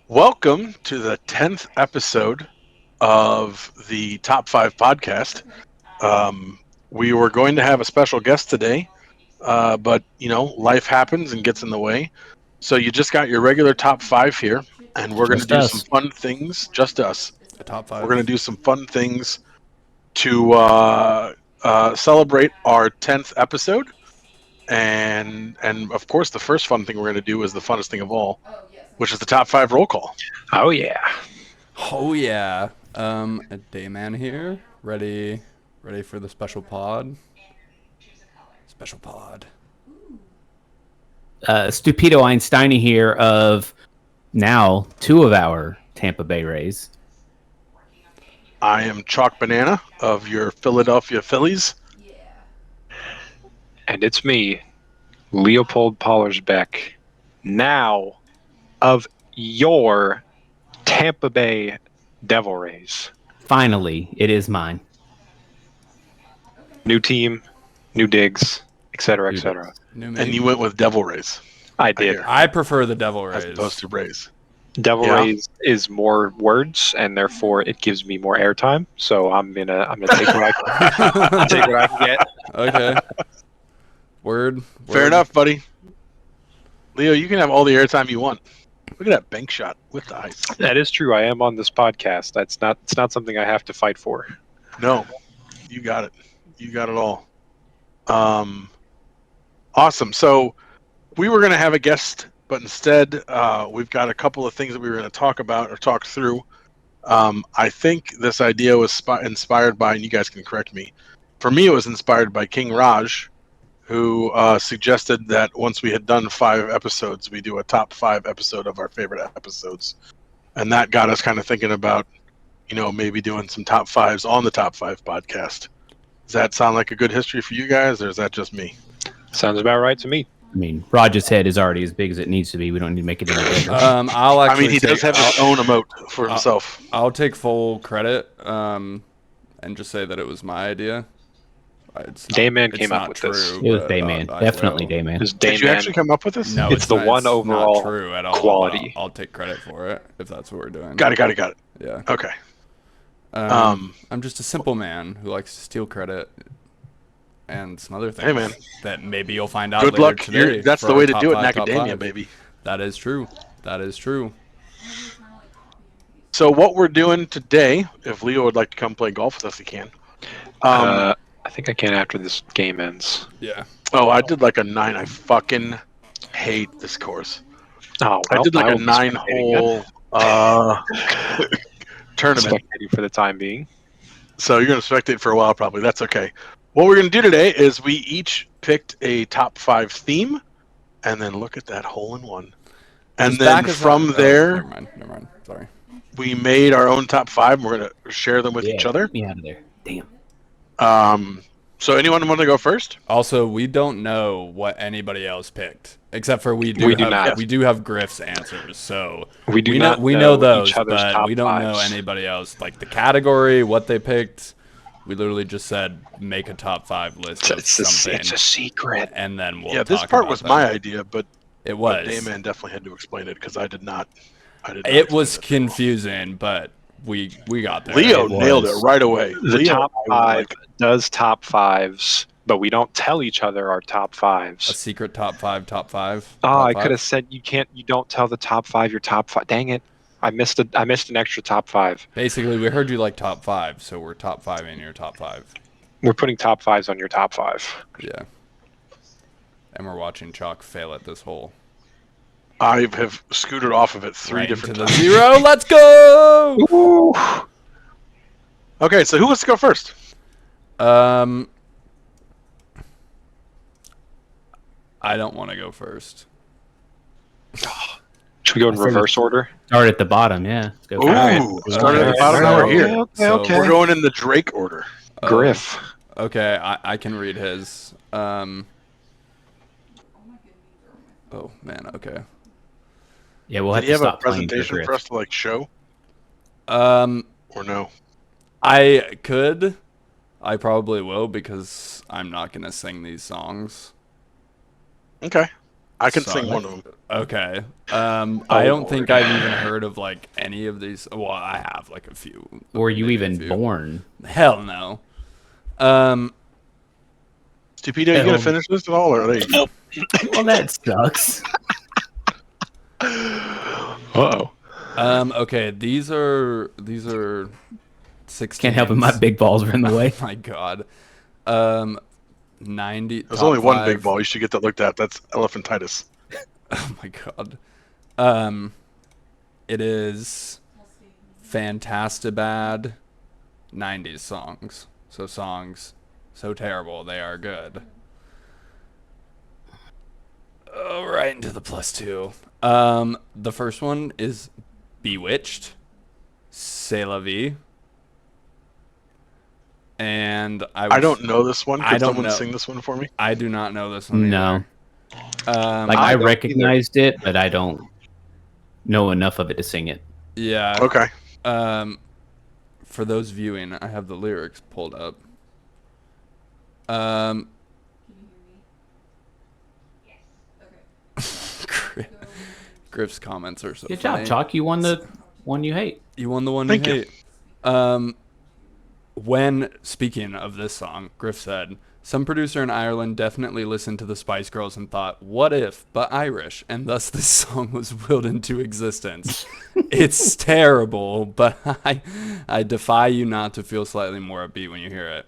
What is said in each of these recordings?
Welcome to the 10th episode of the Top 5 podcast. We were going to have a special guest today, but life happens and gets in the way. So you just got your regular top 5 here, and we're going to Just do some us. fun things, just us. The top We're five. going to do some fun things to celebrate our 10th episode. And of course, the first fun thing we're going to do is the funnest thing of all, which is the top 5 roll call. Oh yeah. Oh yeah. A Dayman here. Ready for the special pod. Special pod. Stupido Einsteini here of now two of our Tampa Bay Rays. I am Choc Banana of your Philadelphia Phillies. And it's me, Leopold Pollersbeck, now of your Tampa Bay Devil Rays. Finally, it is mine. New team, new digs, etc., etc. New And you went with Devil Rays I did. hear. I prefer the Devil as Rays. opposed to Rays. Devil Yeah. Rays is more words, and therefore it gives me more airtime. So I'm gonna take what I can, take what I can get. Okay. Word. Fair enough, buddy. Leo, you can have all the airtime you want. Look at that bank shot with the ice. That is true. I am on this podcast. It's not something I have to fight for. No, you got it. You got it all. Awesome. So we were going to have a guest, but instead we've got a couple of things that we were going to talk about or talk through. I think this idea was inspired by, and you guys can correct me, for me it was inspired by King Raj, who suggested that once we had done 5 episodes, we do a top 5 episode of our favorite episodes. And that got us kind of thinking about, maybe doing some top 5s on the top 5 podcast. Does that sound like a good history for you guys, or is that just me? Sounds about right to me. I mean, Raj's head is already as big as it needs to be. We don't need to make it any bigger. I'll I actually. mean, he does have his own emote for himself. I'll take full credit. And just say that it was my idea. It's not, Dayman it's came up not with true, this. It was but, Dayman. I Definitely will. Dayman. This Did you Dayman- actually come up with this? No, It's the not, one it's overall not true at all. but quality. I'll take credit for it if that's what we're doing. Got it. Yeah. Okay. I'm just a simple man who likes to steal credit and some other things. Hey, man. That maybe you'll find out Good later luck. today. That's for the our way to top do it in 5, top academia, 5. baby. That is true. That is true. So what we're doing today, if Leo would like to come play golf with us, he can. I think I can after this game ends. Yeah. I did like a 9. I fucking hate this course. Oh, I did like a will be spectating 9-hole tournament. spectating for the time being. So you're going to spectate for a while, probably. That's okay. What we're going to do today is we each picked a top 5 theme, and then look at that hole in one. And As then back as from that- there, Never mind. Sorry. we made our own top 5. And we're going to share them with Yeah, each other. get me out of there. Damn. So anyone want to go first? Also, we don't know what anybody else picked, except for we do have Griff's answers. So We do not we know know those, each other's but top we don't know fives. anybody else. Like the category, what they picked. We literally just said make a top 5 list of something, It's a secret. and then we'll. Yeah, this talk part about was them. my idea, but It was. Dayman definitely had to explain it because I did not. It was confusing, but we got there. Leo It nailed it was. right away. The Leo, top I was 5 like, does top 5s, but we don't tell each other our top A 5s. secret top 5. Oh, I could have said you don't tell the top 5 your top 5. Dang it. I missed an extra top 5. Basically, we heard you like top 5, so we're top 5 in your top 5. We're putting top 5s on your top 5. Yeah. And we're watching Choc fail at this hole. I have scooted off of it 3 Right different into the times. 0. Let's go! Ooh. Okay, so who wants to go first? I don't want to go first. Should we go in I say reverse order? Start at the bottom, yeah. Let's go. Ooh, right. started at the Okay, bottom. Now we're so- here. Okay. We're going in the Drake order. Griff. Okay, I can read his. Oh man, okay. Yeah, we'll Did have he to have a stop playing presentation for us to show, or no? I could. I probably will because I'm not gonna sing these songs. Okay. I can Sorry. sing one of them. Okay. I don't think I've even heard of like any of these. Well, I have like a few. Were you maybe a even few. born? Hell no. Stupido, you gonna finish this at all, or are they? Well, that sucks. Uh-oh. Okay, these are 16s. Can't help it. My big balls are in the way. Oh my god. 90. There's top only one big 5. ball. You should get that looked at. That's elephantitis. Oh my god. It is Fantastabad 90s songs. So songs so terrible they are good. Oh, right into the +2. The first one is Bewitched, C'est la vie. And I don't know this one. I Could don't someone know. sing this one for me? I do not know this one No. either. Like I I don't recognized it, but I don't know enough of it to sing it. Yeah. Okay. For those viewing, I have the lyrics pulled up. Griff's comments are so Good funny. job, Choc. You won the one you hate. You won the one Thank you you. hate. When speaking of this song, Griff said, some producer in Ireland definitely listened to the Spice Girls and thought, what if, but Irish, and thus this song was willed into existence. It's terrible, but I defy you not to feel slightly more upbeat when you hear it.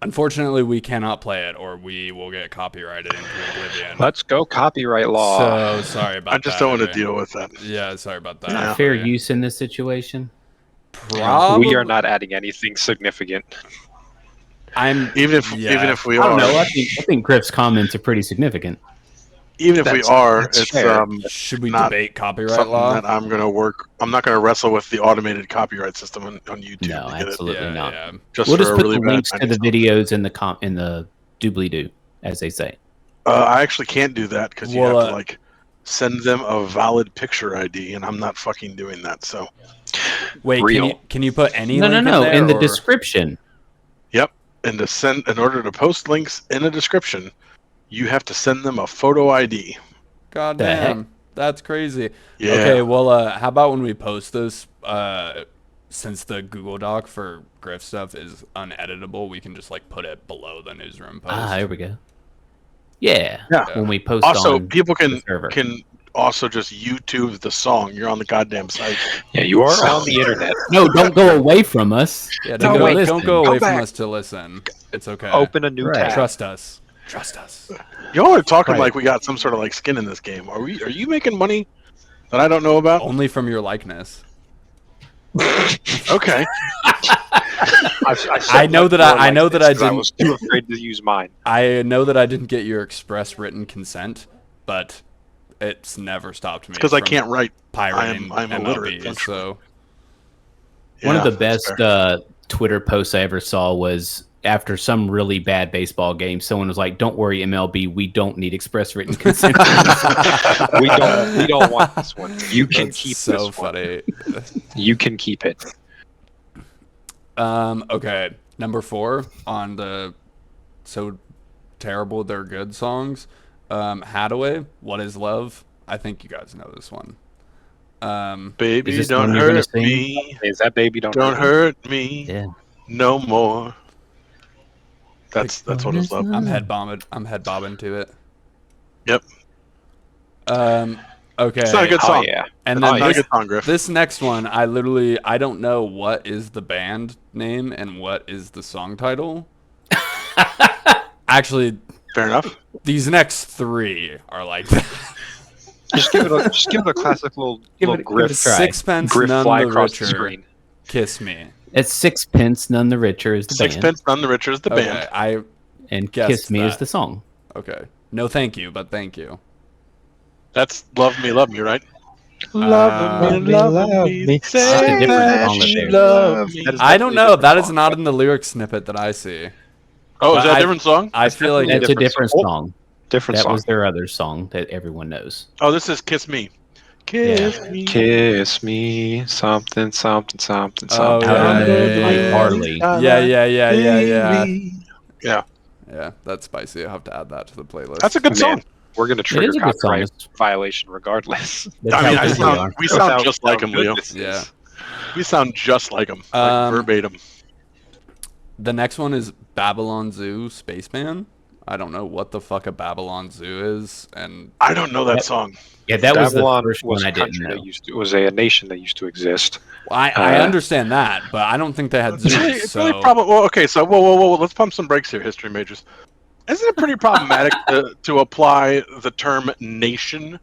Unfortunately, we cannot play it, or we will get copyrighted into oblivion. Let's go copyright law. So sorry about that. I just don't want to everybody. deal with that. Yeah, sorry about that. Yeah. Fair everybody. use in this situation. Probably. We are not adding anything significant. Even if we I don't are, know. I think Griff's comments are pretty significant. even if we That's- are, that's it's fair. Should we not debate copyright something law? that I'm gonna work. I'm not gonna wrestle with the automated copyright system on YouTube. No, to get absolutely not. Yeah. It, just We'll for just a put really the bad links to the 90s song. videos in the doobly-doo, as they say. I actually can't do that because you Well, have to like send them a valid picture ID, and I'm not fucking doing that. So, Wait, Real. can you put any No, link no, no. in there, In the or- description. yep. And to send, in order to post links in a description, you have to send them a photo ID. God The heck? damn. That's crazy. Yeah. Okay, well, how about when we post this, since the Google Doc for Griff stuff is uneditable, we can just like put it below the newsroom post. Ah, here we go. Yeah. Yeah. When we post Also, on people the server. can also just YouTube the song. You're on the goddamn site. Yeah, you are on the internet. No, don't go away from us. Yeah, to go don't listen. go away Go from back. us to listen. It's okay. Open a new Right. tab. Trust us. Trust us. Y'all are talking Right. like we got some sort of like skin in this game. Are you making money that I don't know about? Only from your likeness. Okay. I know that I know that I I didn't. was too afraid to use mine. I know that I didn't get your express written consent, but it's never stopped me. Because I from can't write. pirating I'm illiterate, MLBs, don't you? so One of Yeah, the that's best fair. Twitter posts I ever saw was after some really bad baseball game. Someone was like, "Don't worry, MLB, we don't need express written consent." We don't want this one. You can that's keep so this one. funny. You can keep it. Okay, number 4 on the so terrible they're good songs. Hadaway, What Is Love? I think you guys know this one. Baby, Is this the don't one you're gonna hurt sing? me. Is that baby don't Hurt me Yeah. no more. That's what it's love. I'm head bobbing to it. Yep. Okay. It's not a good Oh song. yeah. And It's then not a this, good song, Griff. this next one, I don't know what is the band name and what is the song title. Actually, Fair enough. these next 3 are like that. Just give it a classic little Give little it a griff. try. Sixpence, Griff none fly the across the richer. screen. Kiss me. It's Sixpence, none the richer is the band, Sixpence None the Richer is the Okay, band. I and guessed Kiss Me is that. the song. okay. No, thank you, but thank you. That's Love Me, right? Love me, love me. Say a different that song you there. love me. I don't know. That is not in the lyric snippet that I see. Oh, is But that a different song? I feel like That's a different different song. song. Different That song. was their other song that everyone knows. Oh, this is Kiss Me. Kiss me. Kiss me, something, something, something, Oh, something. yeah. Out under the light Harley. Yeah. Yeah. Yeah, that's spicy. I'll have to add that to the playlist. That's a good Man, song. we're gonna trigger is a good song. copyright violation regardless. That's I how mean, good we are. we sound How- just like how him, good Leo. this is. Yeah. We sound just like him, like verbatim. The next one is Babylon Zoo Spaceman. I don't know what the fuck a Babylon Zoo is, and I don't know that song. Yeah, that was the Babylon first was one a I didn't country know. that was a nation that used to exist. I understand that, but I don't think they had zoos. It's really probably. Well, okay, so whoa. Let's pump some brakes here, history majors. Isn't it pretty problematic to apply the term nation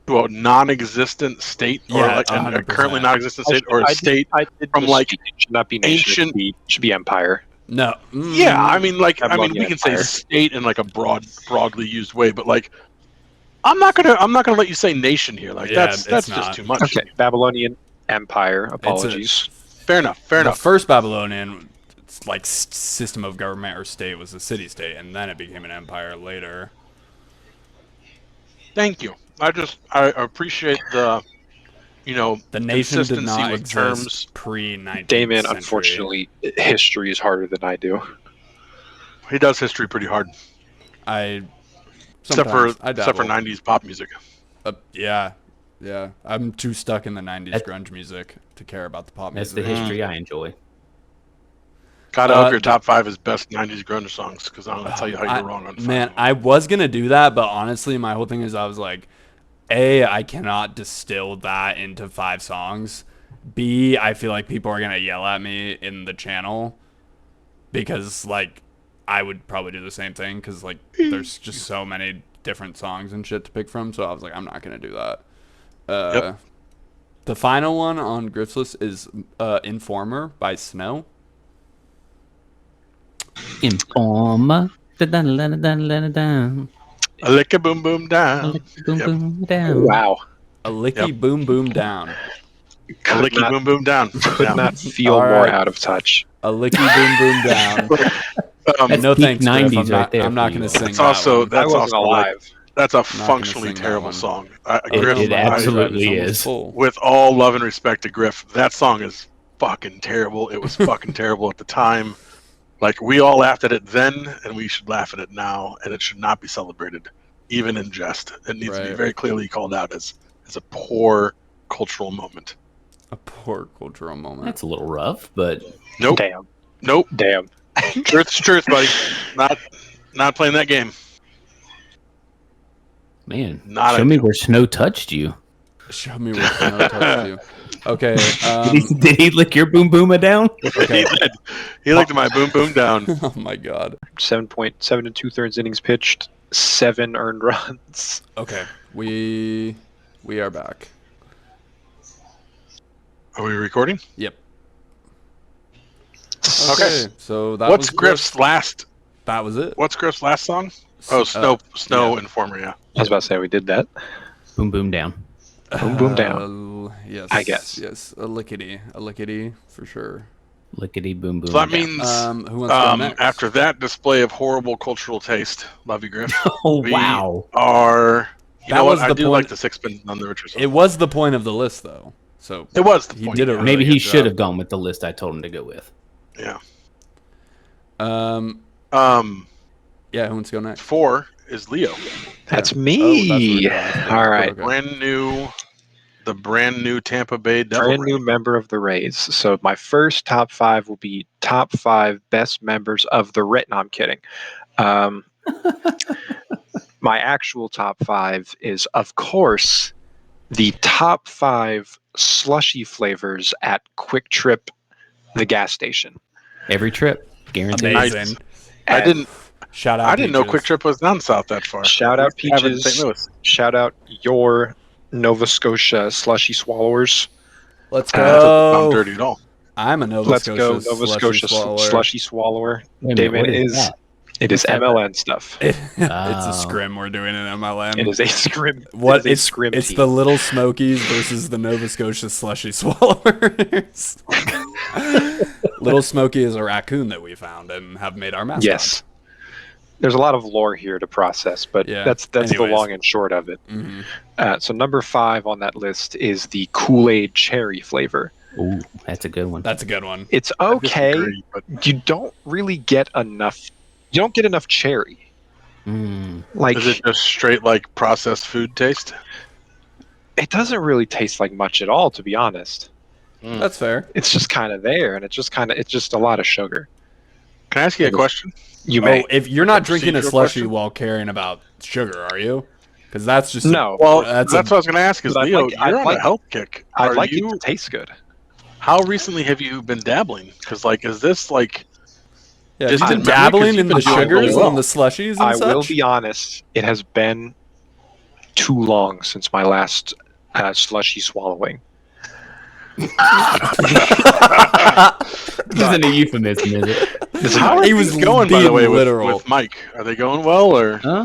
to a non-existent state, or Yeah, like a 100%. currently non-existent state, or a state I did from like misspeak. It should not be nation. ancient? It should be empire. No. Yeah, I mean, we Babylonian can say Empire. state in like a broadly used way, but like, I'm not gonna let you say nation here. Like Yeah, that's it's just not. too much. Okay, Babylonian Empire. Apologies. Fair enough. The first Babylonian, it's like system of government or state was a city-state, and then it became an empire later. Thank you. I appreciate the, The nation did consistency not with exist terms. pre-19th Damon, century. unfortunately, history is harder than I do. He does history pretty hard, except for I dabble. 90s pop music. Yeah. I'm too stuck in the 90s grunge music to care about the pop That's music. the history I enjoy. Gotta hope your top 5 is best 90s grunge songs, because I'm gonna tell you how you're wrong on 5. Man, I was gonna do that, but honestly, my whole thing is I was like, A, I cannot distill that into 5 songs. B, I feel like people are gonna yell at me in the channel because like I would probably do the same thing because like there's just so many different songs and shit to pick from. So I was like, I'm not gonna do that. Yep. The final one on Griff's list is Informer by Snow. Informa. Da-da-da-da-da-da-da. A lick a boom boom down. Boom, Yep. boom, down. Wow. A licky Yep. boom boom down. A Could licky not, boom boom down. could Yeah. not feel All more right. out of touch. A licky boom boom down. That's No peak thanks, Griff. 90s right there I'm not for gonna you. sing It's that also one. that's I wasn't also like alive. that's a gonna functionally sing that terrible one. song. It Griff, absolutely It's almost is. full. with all love and respect to Griff, that song is fucking terrible. It was fucking terrible at the time. Like, we all laughed at it then, and we should laugh at it now, and it should not be celebrated, even in jest. It needs to be Right. very clearly called out as a poor cultural moment. A poor cultural moment. That's a little rough, but Nope. Damn. Damn. Truth's truth, buddy. Not playing that game. man, Not show me ideal. where Snow touched you. Show me where Snow touched you. Okay. Did he lick your boom booma down? Okay. He licked my boom boom down. Oh my god. 7.7 2/3 innings pitched, 7 earned runs. Okay. We are back. Are we recording? Yep. Okay. So that What's was Griff's last? That was it. What's Griff's last song? Oh, Snow yeah. Informer. Yeah. I was about to say we did that. Boom boom down. Boom, boom, down. Yes. I guess. Yes. A lickety for sure. Lickety boom boom. So that down. means Who wants to go next? after that display of horrible cultural taste, love you, Griff. Oh we wow! are. You That know was what? I the do point- like the sixpence on the Richard song. It was the point of the list, though. So It was the he point. did a yeah. really Maybe he good should job. have gone with the list I told him to go with. Yeah. Um. Yeah. Who wants to go next? 4 is Leo. That's Oh, me. that's what we're doing. All right. Okay. The brand new Tampa Bay Devil Brand Ray. new member of the Rays. So my first top 5 will be top 5 best members of the Rays. No, I'm kidding. My actual top 5 is, of course, the top 5 slushy flavors at Quick Trip, the gas station. Every trip, guaranteed. Amazing. I didn't. Shout out. I didn't know Peaches. Quick Trip was down south that far. Shout out We have it in Peaches. St. Louis. Shout out your Nova Scotia slushy swallowers. Let's That doesn't sound go. dirty at all. I'm a Nova Let's Scotia go, Nova Scotia swallower. slushy swallower. Wait a minute, Damon what is is that? it is MLN stuff. It's Oh. a scrim we're doing in MLM. It is a scrim. What it is a scrim it's team. the Little Smokies versus the Nova Scotia Slushy Swallowers. Little Smoky is a raccoon that we found and have made our mascot. Yes. There's a lot of lore here to process, but Yeah. that's the Anyways. long and short of it. Mhm. So number 5 on that list is the Kool-Aid cherry flavor. Ooh, that's a good one. That's a good one. It's I okay. disagree, but You don't really get enough You don't get enough cherry. Like Is it just straight like processed food taste? it doesn't really taste like much at all, to be honest. That's fair. It's just kind of there, and it's just a lot of sugar. Can I ask you a question? You may. Oh, if you're Like a not drinking a procedural slushy question? while caring about sugar, are you? Because that's just No. Well, That's that's what I was going to ask. Is but I'd Leo, like- I'd you're on like- a health kick. I'd Are like you? it to taste good. How recently have you been dabbling? Because like, is this like? yeah. Have you distant been memory, 'cause dabbling you've in the been doing sugars really well. and the slushies and I such? will be honest. It has been too long since my last slushy swallowing. This isn't a euphemism, is it? How are He things was going, by the being way, literal. with Mike? Are they going well, or Huh?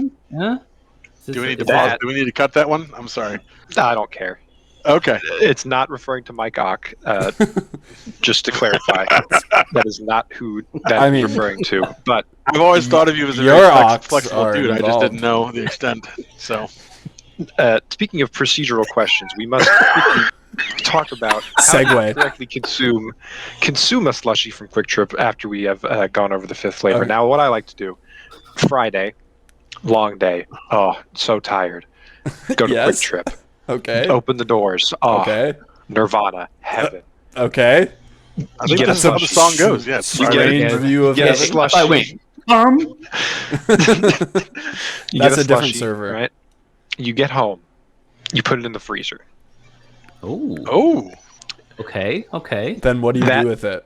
do we need to that- pause? Do we need to cut that one? I'm sorry. I don't care. Okay. It's not referring to Mike Ock. Just to clarify, that is not who that I is mean- referring to. But I've always thought of you as a Your very ox flexible are dude. I just involved. didn't know the extent. So speaking of procedural questions, we must quickly talk about how Segue. to correctly consume a slushy from Quick Trip after we have gone over the fifth flavor. Okay. Now, what I like to do, Friday, long day. Oh, so tired. Go to Yes. Quick Trip. Okay. Open the doors. Oh, Okay. Nirvana, heaven. Okay. I think get this is a how the song goes. Yeah, it's You Friday. Strange view of Get a heaven. slushy. I went, You That's get a different slushy, server. right? You get home. You put it in the freezer. oh, Oh, okay. Then what do you That- do with it?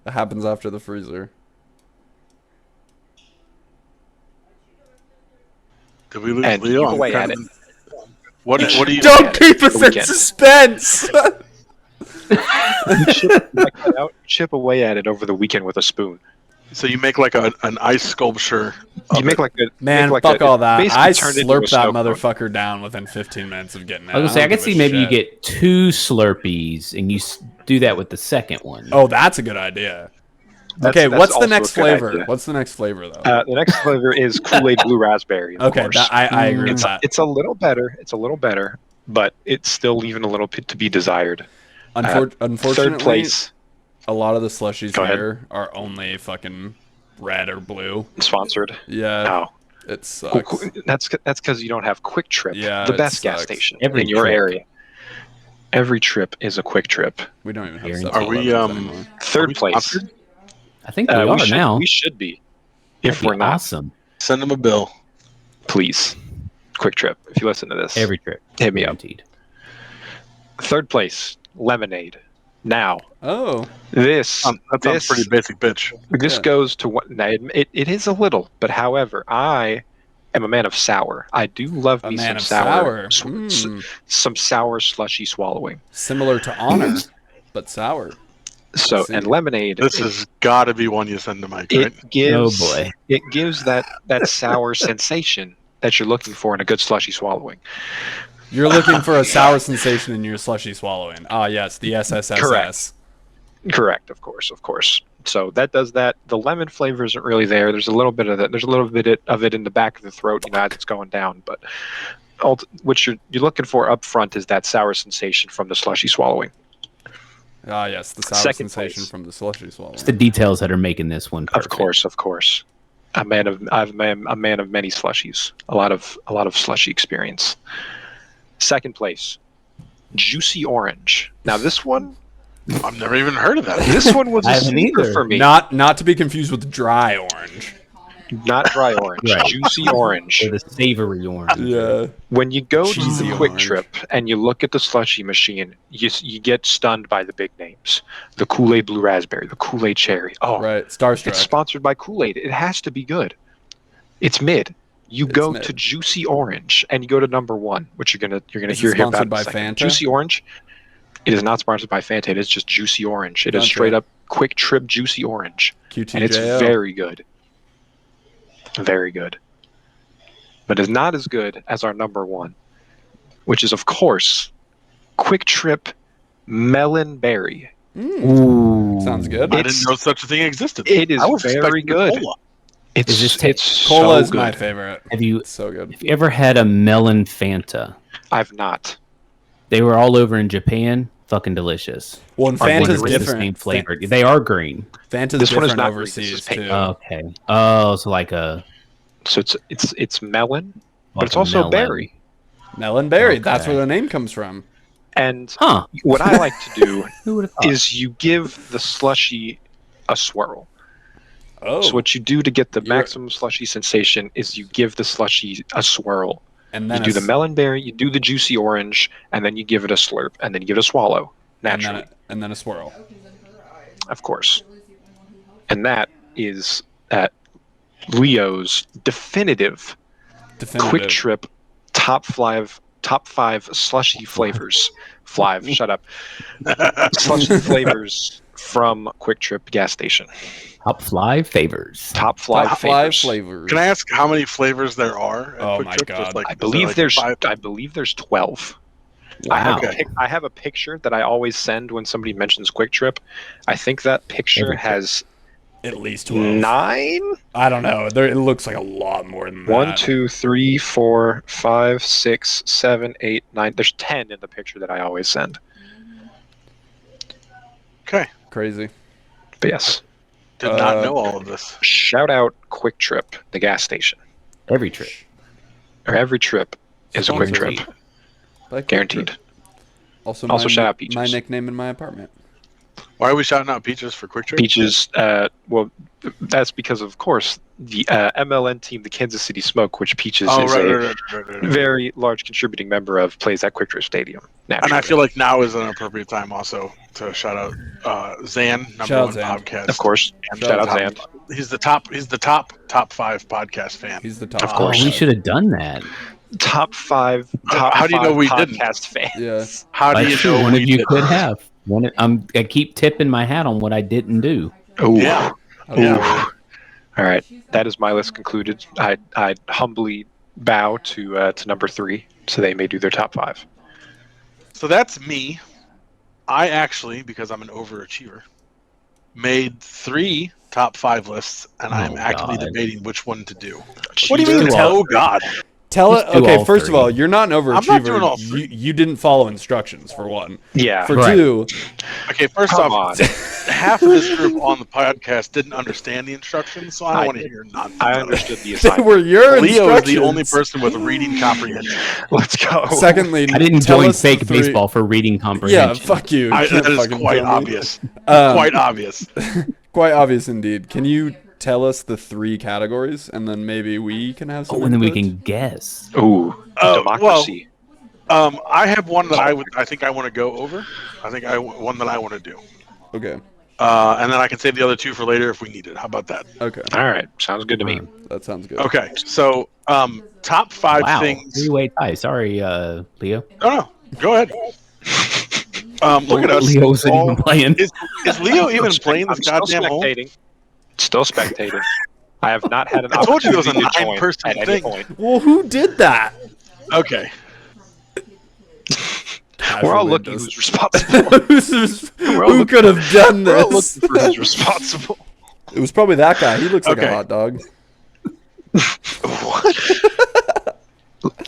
That happens after the freezer. did we lose And Leo? keep I'm away kind at of- What do you? Don't keep us the in weekend. suspense. Chip away at it over the weekend with a spoon. So you make like an ice sculpture. You of make it. like a Man, make like fuck a, all that. basically I turned into slurp a that snow cone. motherfucker down within 15 minutes of getting it. I was gonna say I don't could give see a maybe you shit. get 2 Slurpees and you do that with the second one. Oh, that's a good idea. That's- Okay, that's what's the also next a good flavor? idea. What's the next flavor though? The next flavor is Kool-Aid Blue Raspberry. Of okay, course. I agree with that. It's a little better. It's a little better, but it's still leaving a little bit to be desired. Unfortunately, Third place, a lot of the slushies Go ahead. here are only fucking red or blue. sponsored. Yeah, Oh, it sucks. that's because you don't have Quick Trip, Yeah, the it best gas sucks. station Every in your trip. area. Every trip is a Quick Trip. We don't even have Are 7-Elevens we, anymore. Third we place. sponsored? I think we are we should, now. We should be. If That'd be we're not, awesome. Send them a bill. please. Quick Trip. If you listen to this, Every trip. hit me up. Guaranteed. Third place, Lemonade. Now, Oh, this That sounds pretty basic, bitch. this Yeah. goes to what now, it is a little, but however, I am a man of sour. I do love a me man some of sour, sour. some sour slushy swallowing. Similar to Honor, but sour. So see. and lemonade. This has got to be one you send to Mike, right? it gives Oh, boy. it gives that sour sensation that you're looking for in a good slushy swallowing. You're looking for a sour sensation in your slushy swallowing. Ah, yes, the SSSS. Correct, of course. So that does that. The lemon flavor isn't really there. There's a little bit of that. There's a little bit of it in the back of the throat, as it's going down. But what you're looking for up front is that sour sensation from the slushy swallowing. Ah, yes, the sour Second sensation place. from the slushy swallowing. It's the details that are making this one perfect. Of course. I'm a man of many slushies. A lot of slushy experience. Second place, Juicy Orange. Now this one I've never even heard of that. This one was I a haven't sleeper either. for me. Not to be confused with dry orange. Not dry orange, Right. juicy orange. Or the savory orange. Yeah. When you go to Cheesy the Quick orange. Trip and you look at the slushy machine, you get stunned by the big names. The Kool-Aid Blue Raspberry, the Kool-Aid Cherry. Oh, Right. Starstruck. it's sponsored by Kool-Aid. It has to be good. It's mid. You go mid. to Juicy Orange and you go to number one, which you're gonna Is it hear about sponsored in a by second. Fanta? Juicy Orange. It is not sponsored by Fanta. It is just Juicy Orange. It is Gotcha. straight up Quick Trip Juicy Orange, QTJO. and it's very good. Very good. But it's not as good as our number one, which is of course Quick Trip Melon Berry. Ooh. Sounds good. I It's- didn't know such a thing existed. It is I was very expecting a good. cola. It's this it's Cola so is my good. favorite. Have you It's so good. ever had a melon Fanta? I've not. They were all over in Japan. fucking delicious. Well, and Or one Fanta's that is the different. same flavor. They are green. Fanta's This one is different not green, this is overseas pink. too. Okay. Oh, so like a So it's melon, but like it's a also melon. berry. Melon berry. That's Okay. where the name comes from. And Huh? what I like to do Who would have thought? is you give the slushy a swirl. Oh, So what you do to get the You're- maximum slushy sensation is you give the slushy a swirl. and You then do the melon berry, you do the juicy orange, and then you give it a slurp, and then you give it a swallow. Naturally, and then a swirl. of course. And that is Leo's definitive Quick Trip top five slushy flavors. Shut up. Slushy flavors from Quick Trip gas station. Top fly favors. Top Top five flavors. flavors. Can I ask how many flavors there are? At Oh Quick my Trip? God. Just like, I is believe there like there's 5? I believe there's 12. Wow. I have a picture that I always send when somebody mentions Quick Trip. I think that picture Every trip. has At least 12. 9. I don't know. It looks like a lot more than that. 1, 2, 3, 4, 5, 6, 7, 8, 9. There's 10 in the picture that I always send. Okay. Crazy. But yes, Did not know all of this. shout out Quick Trip, the gas station. Every trip. Or every trip is a Quick Sponsored. Trip, Like guaranteed. Also, Also my, shout out Peaches. my nickname in my apartment. Why are we shouting out Peaches for Quick Trip? Peaches, well, that's because, of course, the MLN team, the Kansas City Smoke, which Peaches Oh, is right, a right. very large contributing member of, plays at Quick Trip Stadium. And Naturally. I feel like now is an appropriate time also to shout out Zan, number Shout out one Zan. podcast. Of course. And Shout out top- Zan. He's the top 5 podcast fan. He's the top. Of Oh, course. we should have done that. Top five How do you know we didn't? podcast fans. Yeah. How do you Actually, know one we of you did? could have. I keep tipping my hat on what I didn't do. Ooh. Yeah. Yeah. All right, that is my list concluded. I humbly bow to number 3, so they may do their top 5. So that's me. I actually, because I'm an overachiever, made 3 top 5 lists, and I'm Oh, actively God. debating which one to do. What do you mean? do all Oh God! Tell it. Just do Okay, all first of three. all, you're not an overachiever. I'm not doing all three. You didn't follow instructions for one. Yeah. For Right. two, Okay, first Come off, on. half of this group on the podcast didn't understand the instructions, so I I don't want to did. hear nonsense. I understood the they assignment. were your Leo is instructions. the only person with reading comprehension. Let's go. Secondly, I didn't tell join us the fake three- baseball for reading Yeah, comprehension. fuck you. You can't That is fucking quite tell me. obvious. Um, Quite obvious. Quite obvious indeed. Can you tell us the 3 categories, and then maybe we can have some. Oh, and then we input? can guess. Ooh, democracy. I have one that I think I want to go over. I think one that I want to do, Okay. and then I can save the other 2 for later if we need it. How about that? Okay. All right, sounds good to me. That sounds good. Okay, so top 5 Wow. things. 3-way tie. Sorry, Leo. Oh no, go ahead. Look at us. Leo wasn't all- even playing. Is Leo even playing this I'm goddamn hole? Still spectating. I have not had an I told you there was a opportunity to join 9-person at any thing. point. Well, who did that? Okay. We're all Casually looking does- who's responsible. Who could have done We're all this? looking for who's responsible. It was probably that guy. He looks like Okay. a hot dog.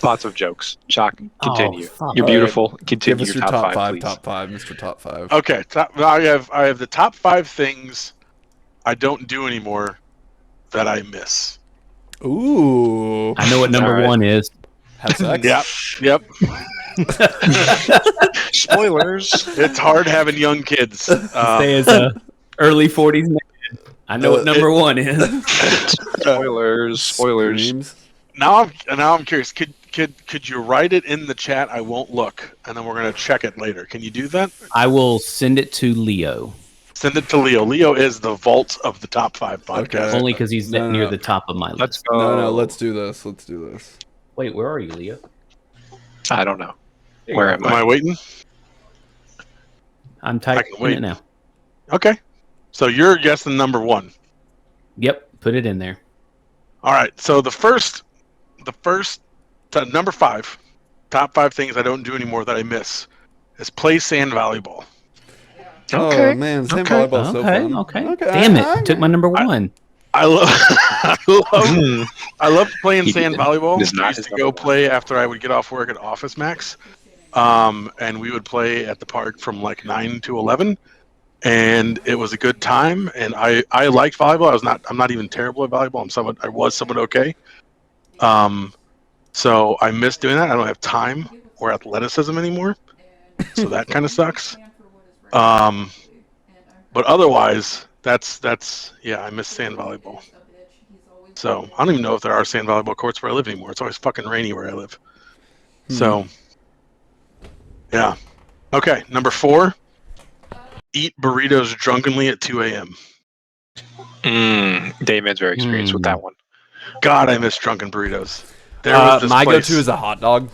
Lots of jokes. Choc, continue. fuck. You're All right. beautiful. Give Continue us your your top 5, please. top 5, Mr. Top 5. Okay. I have the top 5 things I don't do anymore that I miss. Ooh. I know what number All right. 1 is. Have sex? Yep. Spoilers. It's hard having young kids. Stay as a early 40s man. I know what number 1 is. Spoilers. Screams. Now I'm curious. Could you write it in the chat? I won't look, and then we're gonna check it later. Can you do that? I will send it to Leo. Send it to Leo. Leo is the vault of the top 5 podcasts. Okay. Only because he's No, near no. the top of my list. Let's go. No, let's do this. Wait, where are you, Leo? I don't know. Where am Am I I? waiting? I'm can typing wait. it now. Okay. So you're guessing number 1. Yep, put it in there. All right. So the first number 5, top 5 things I don't do anymore that I miss is play sand volleyball. Okay. Oh man, sand Okay. volleyball's so fun. Okay. Damn it! Took my number 1. I love I love playing He sand did. volleyball. It is not I used his to number go 1. play after I would get off work at Office Max. and we would play at the park from like 9 to 11, and it was a good time. And I liked volleyball. I'm not even terrible at volleyball. I was somewhat okay. So I miss doing that. I don't have time or athleticism anymore, so that kind of sucks. Um, but otherwise, that's yeah, I miss sand volleyball. So I don't even know if there are sand volleyball courts where I live anymore. It's always fucking rainy where I live. So yeah. Okay, number 4, eat burritos drunkenly at 2 a.m. David's very experienced with that one. God, I miss drunken burritos. There was this my place. go-to is a hot dog.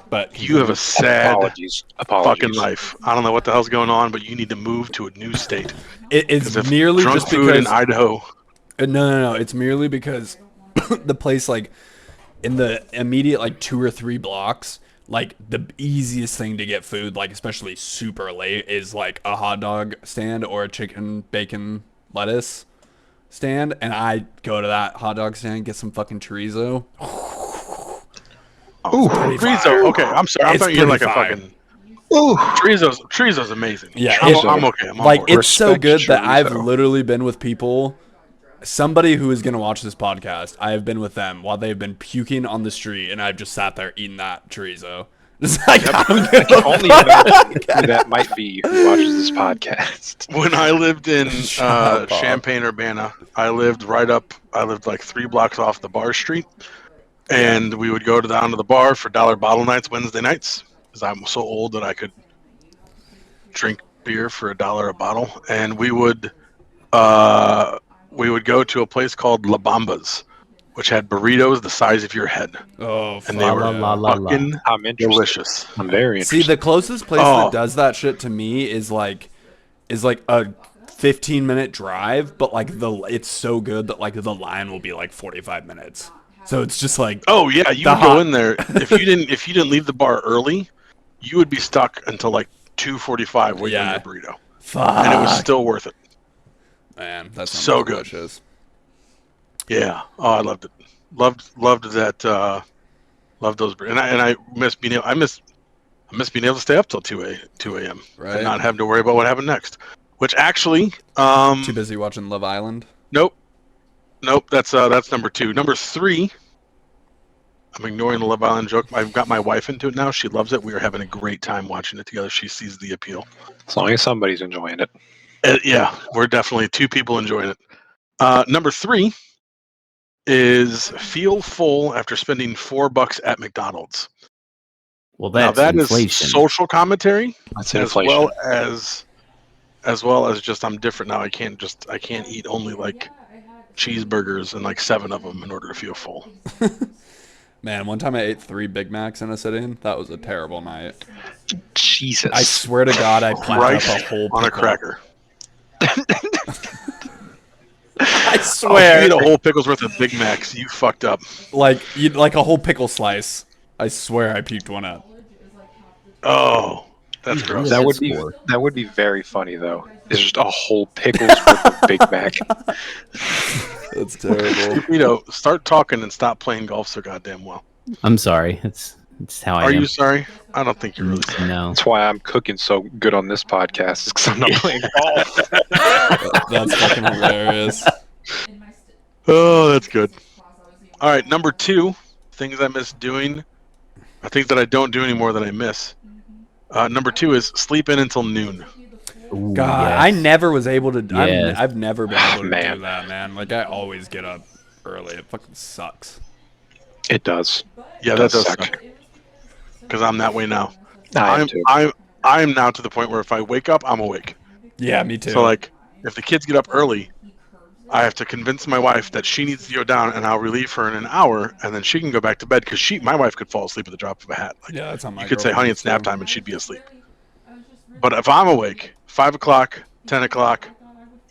But You have a sad Apologies. fucking life. I don't know what the hell's going on, but you need to move to a new state. it's If merely drunk just food in because Idaho. no. It's merely because the place, like in the immediate like 2 or 3 blocks, like the easiest thing to get food, like especially super late, is like a hot dog stand or a chicken bacon lettuce stand, and I go to that hot dog stand, get some fucking chorizo. Ooh, chorizo. Okay, I'm sorry. I thought you were like a fire. fucking. Ooh, chorizo's amazing. Yeah, I'm okay. I'm on like board. it's so Respect good that I've chorizo. literally been with people. Somebody who is going to watch this podcast, I have been with them while they've been puking on the street, and I've just sat there eating that chorizo. It's like, I'm gonna Only that might be who watches this podcast. When I lived in Shut up, Bob. Champaign, Urbana, I lived like 3 blocks off the bar street, and we would go down to the bar for dollar bottle nights Wednesday nights, because I'm so old that I could drink beer for $1 a bottle, and we would go to a place called La Bamba's, which had burritos the size of your head, Oh, and they were la. fucking I'm interested. delicious. I'm very See, interested. the closest place Oh. that does that shit to me is like a 15-minute drive, but like it's so good that like the line will be like 45 minutes. So it's just like, Oh yeah, you The would go hot- in there if you didn't leave the bar early, you would be stuck until like 2:45 waiting on Yeah. your burrito, fuck, and it was still worth it. man, that's so good. delicious. Yeah. Oh, I loved it. Loved that. Loved those. And I miss being able. I miss being able to stay up till 2 a.m. Right. and not having to worry about what happened next. Which actually, Too busy watching Love Island. nope. That's number 2. Number 3. I'm ignoring the Love Island joke. I've got my wife into it now. She loves it. We are having a great time watching it together. She sees the appeal. As long as somebody's enjoying it. Yeah, we're definitely 2 people enjoying it. Number 3 is feel full after spending $4 at McDonald's. Well, Now that's that inflation. is social commentary, That's as inflation. well as just I'm different now. I can't eat only like cheeseburgers and like 7 of them in order to feel full. Man, one time I ate 3 Big Macs in a sitting. That was a terrible night. Jesus. I swear to God, I puked Christ up a whole on a pickle. cracker. I Oh, swear. you ate a whole pickle's worth of Big Macs. You fucked up. Like a whole pickle slice. I swear I puked one up. Oh, that's gross. that would be very funny though. It's just a whole pickles worth of Big Mac. That's terrible. Start talking and stop playing golf so goddamn well. I'm sorry. It's how I Are am. you sorry? I don't think you're really sorry. No. That's why I'm cooking so good on this podcast, because I'm not playing golf. That's fucking hilarious. Oh, that's good. All right, number 2, things I miss doing. I think that I don't do anymore that I miss. Number 2 is sleep in until noon. Ooh, God, yes. I never was able to. Yes. I've never been able to Man. do that, man. Like I always get up early. It fucking sucks. It does. Yeah, that does suck. suck. Because I'm that way now. I am too. I'm now to the point where if I wake up, I'm awake. Yeah, me too. So like, if the kids get up early, I have to convince my wife that she needs to go down, and I'll relieve her in an hour, and then she can go back to bed because my wife could fall asleep at the drop of a hat. Like, yeah, that's how my you could say, girlfriend "Honey, is it's nap too. time," and she'd be asleep. But if I'm awake, 5 o'clock, 10 o'clock,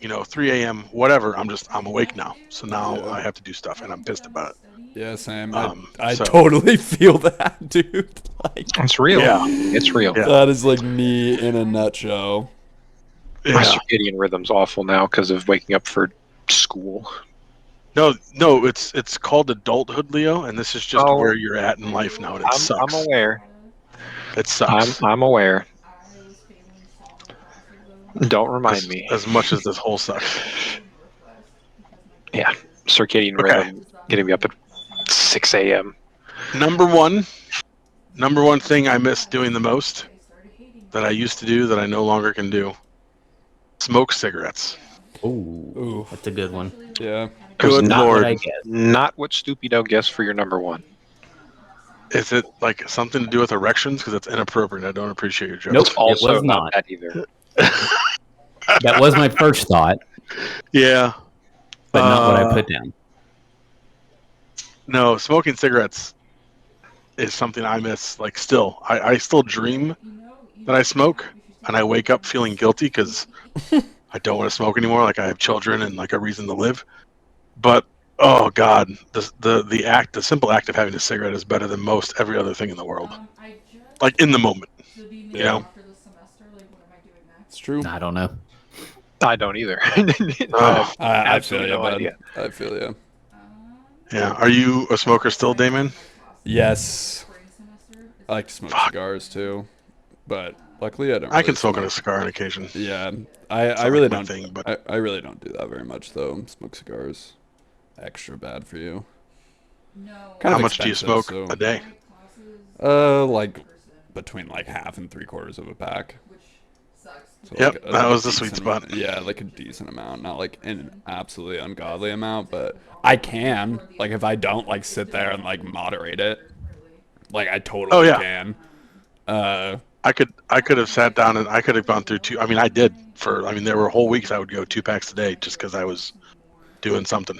3 a.m., whatever, I'm awake now. So now Yeah. I have to do stuff, and I'm pissed about it. Yeah, Sam. I So- totally feel that, dude. Like It's real. Yeah. It's real. Yeah. that is like me in a nutshell. My Yeah. circadian rhythm's awful now because of waking up for school. No, it's called adulthood, Leo, and this is just Oh. where you're at in life now, and it sucks. I'm aware. It sucks. I'm aware. Don't remind me. As much as this whole sucks. Yeah, circadian Okay. rhythm getting me up at 6 a.m. Number one thing I miss doing the most that I used to do that I no longer can do. Smoke cigarettes. Ooh, that's a good one. Yeah. Good Not what Lord. I guess. Not what Stupido guessed for your number one. Is it like something to do with erections? Because it's inappropriate. I don't appreciate your joke. Nope. It's also It was not not. that either. That was my first thought, Yeah. but not what I put down. No, smoking cigarettes is something I miss. Like, still, I still dream that I smoke, and I wake up feeling guilty because I don't want to smoke anymore. Like, I have children and like a reason to live. But oh god, the simple act of having a cigarette is better than most every other thing in the world. Like in the moment, you know. It's true. I don't know. I don't either. Oh, I feel absolutely you, no bud. idea. I feel you. yeah. Are you a smoker still, Damon? Yes. I like to smoke cigars too, but luckily I don't. I Really can smoke a cigar on occasion. Yeah, I not really like my don't. thing, but- I really don't do that very much though. Smoke cigars, extra bad for you. Kind How of much do you expensive, smoke so- a day? Like between like half and 3/4 of a pack. So Yep, like that was the decent sweet spot. Yeah, like a decent amount, not like an absolutely ungodly amount, but I can. Like if I don't like sit there and like moderate it, like I totally Oh, yeah. can. I could have sat down and I could have gone through two. I mean, I did there were whole weeks I would go 2 packs a day just because I was doing something.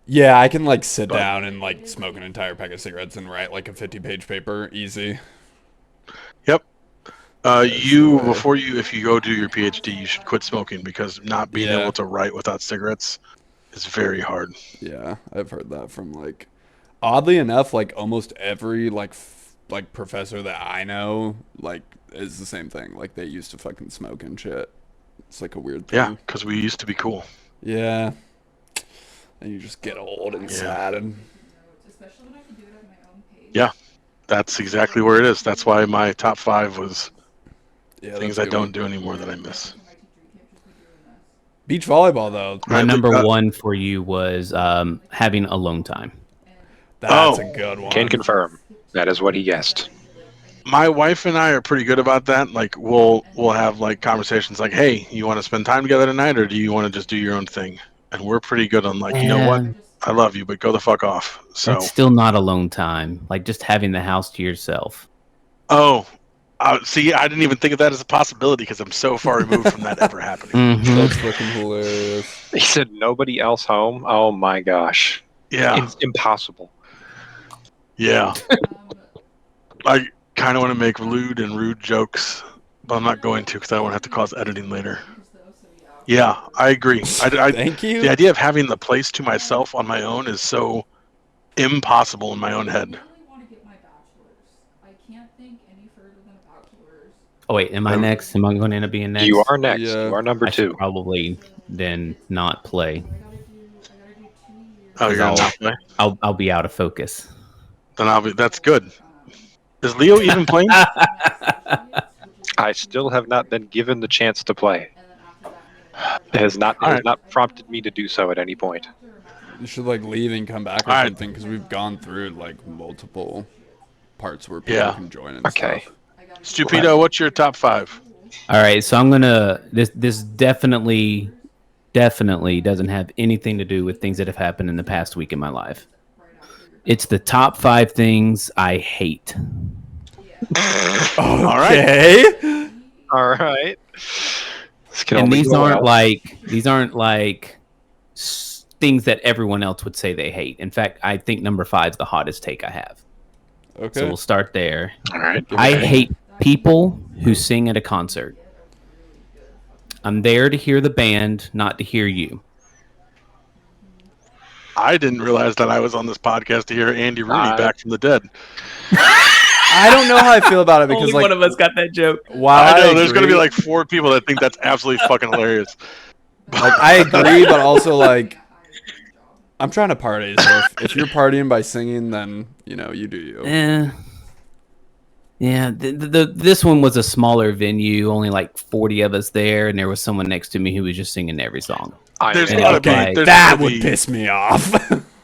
Yeah, I can like sit But- down and like smoke an entire pack of cigarettes and write like a 50-page paper easy. Yep. the way. If you go do your PhD, you should quit smoking because not being Yeah. able to write without cigarettes is very hard. Yeah, I've heard that from like, oddly enough, like almost every like professor that I know like is the same thing. Like they used to fucking smoke and shit. It's like a weird thing. Yeah, because we used to be cool. Yeah. And you just get old and Yeah. sad and Yeah, that's exactly where it is. That's why my top 5 was yeah. things that's I a good don't one. do anymore that I miss. Beach volleyball though. My Right, number Luke, one for you was having alone time. That's Oh. a good one. Can confirm. That is what he guessed. My wife and I are pretty good about that. Like we'll have like conversations like, "Hey, you want to spend time together tonight, or do you want to just do your own thing?" And we're pretty good on like, you know what? Man, I love you, but go the fuck off. So, That's still not alone time. Like just having the house to yourself. oh, see, I didn't even think of that as a possibility because I'm so far removed from that ever happening. Mhm. That's fucking hilarious. He said nobody else home. Oh my gosh. Yeah, It's impossible. yeah. I kind of want to make lewd and rude jokes, but I'm not going to because I won't have to cause editing later. Yeah, I agree. Thank you. The idea of having the place to myself on my own is so impossible in my own head. Oh wait, am I next? Am I going to end up being next? You are next. Yeah. You are number I should 2. probably then not play. Oh, you're I'll- not play? I'll be out of focus. Then I'll be. That's good. Is Leo even playing? I still have not been given the chance to play. It has not All right. prompted me to do so at any point. You should like leave and come back or All right. something because we've gone through like multiple parts where people Yeah. can join and Okay. stuff. Stupido, what's your top 5? All right, so I'm gonna. This definitely doesn't have anything to do with things that have happened in the past week in my life. It's the top 5 things I hate. All right. Okay. All right. This can And only these go aren't well. like things that everyone else would say they hate. In fact, I think number 5 is the hottest take I have. Okay. So we'll start there. All right. I hate people who sing at a concert. I'm there to hear the band, not to hear you. I didn't realize that I was on this podcast to hear Andy Rooney I- back from the dead. I don't know how I feel about it because like us got that joke. while I know there's going to be agree- like 4 people that think that's absolutely fucking hilarious. like I agree, but also like I'm trying to party. So if you're partying by singing, then you know you do you. Yeah, this one was a smaller venue, only like 40 of us there, and there was someone next to me who was just singing every song. There's And gotta it's be. like- There's that gotta would be, piss me off.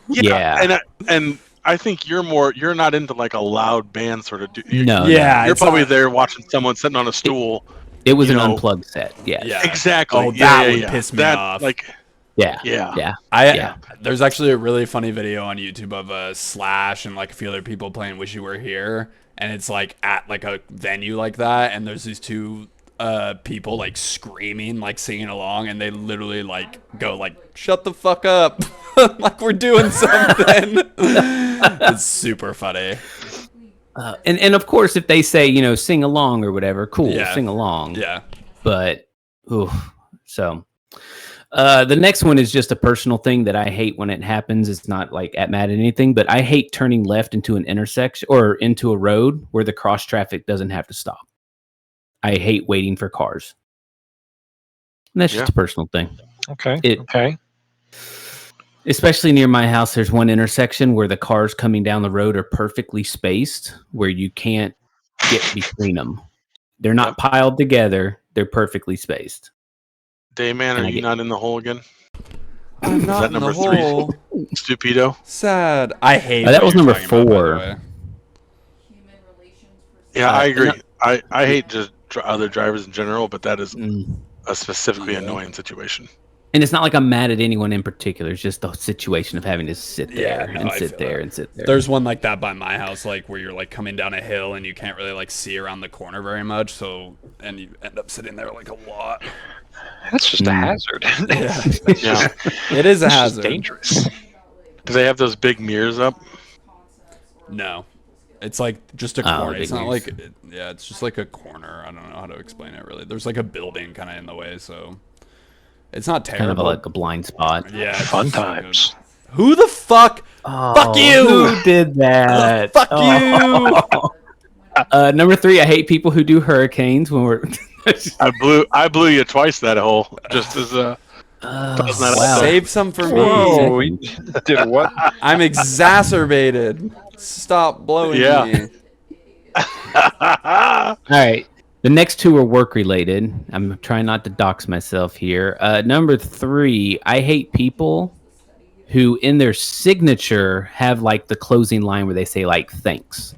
Yeah. and I think you're not into like a loud band sort of. No, Yeah, You're it's probably not- there watching someone sitting on a stool. It was you an know, unplugged set. Yeah. Yeah. Exactly. Oh, Yeah, that yeah, would yeah. piss me That, off. Like, Yeah. yeah. Yeah. I there's actually a really funny video on YouTube of Slash and like a few other people playing "Wish You Were Here," and it's like at like a venue like that, and there's these two people like screaming, like singing along, and they literally like go like, "Shut the fuck up!" like we're doing something. It's super funny. And of course, if they say, sing along or whatever, cool, Yeah. sing along. Yeah. But, so. The next one is just a personal thing that I hate when it happens. It's not like mad at anything, but I hate turning left into an intersection or into a road where the cross traffic doesn't have to stop. I hate waiting for cars. And that's just a personal thing. Okay. It- okay. Especially near my house, there's one intersection where the cars coming down the road are perfectly spaced, where you can't get between them. They're not piled together. They're perfectly spaced. Dayman, And are I you get- not in the hole again? I'm not that in the number 3? hole. Stupido. Sad. I hate. that what was you're number talking about, by the 4. way. Yeah, I agree. and I hate just other drivers in general, but that is Mm. a specifically annoying situation. And it's not like I'm mad at anyone in particular. It's just the situation of having to sit there Yeah, no, and I sit feel there that. and sit there. There's one like that by my house, like where you're like coming down a hill and you can't really like see around the corner very much, so and you end up sitting there like a lot. That's just a hazard. Yeah. It is a It's just hazard. dangerous. Do they have those big mirrors up? No, it's like just a Oh, corner. big It's not news. like yeah, it's just like a corner. I don't know how to explain it really. There's like a building kind of in the way, so it's not kind terrible. of like a blind spot. Yeah, it's Fun just so times. good. Who the fuck? Fuck you! Who did that? Fuck you! Number 3, I hate people who do hurricanes when we're. I blew you twice that hole. Just as Wow. Save some for me. Whoa, we did what? I'm exacerbated. Stop blowing Yeah. me. All right. The next 2 are work related. I'm trying not to dox myself here. Number 3, I hate people who in their signature have like the closing line where they say like thanks.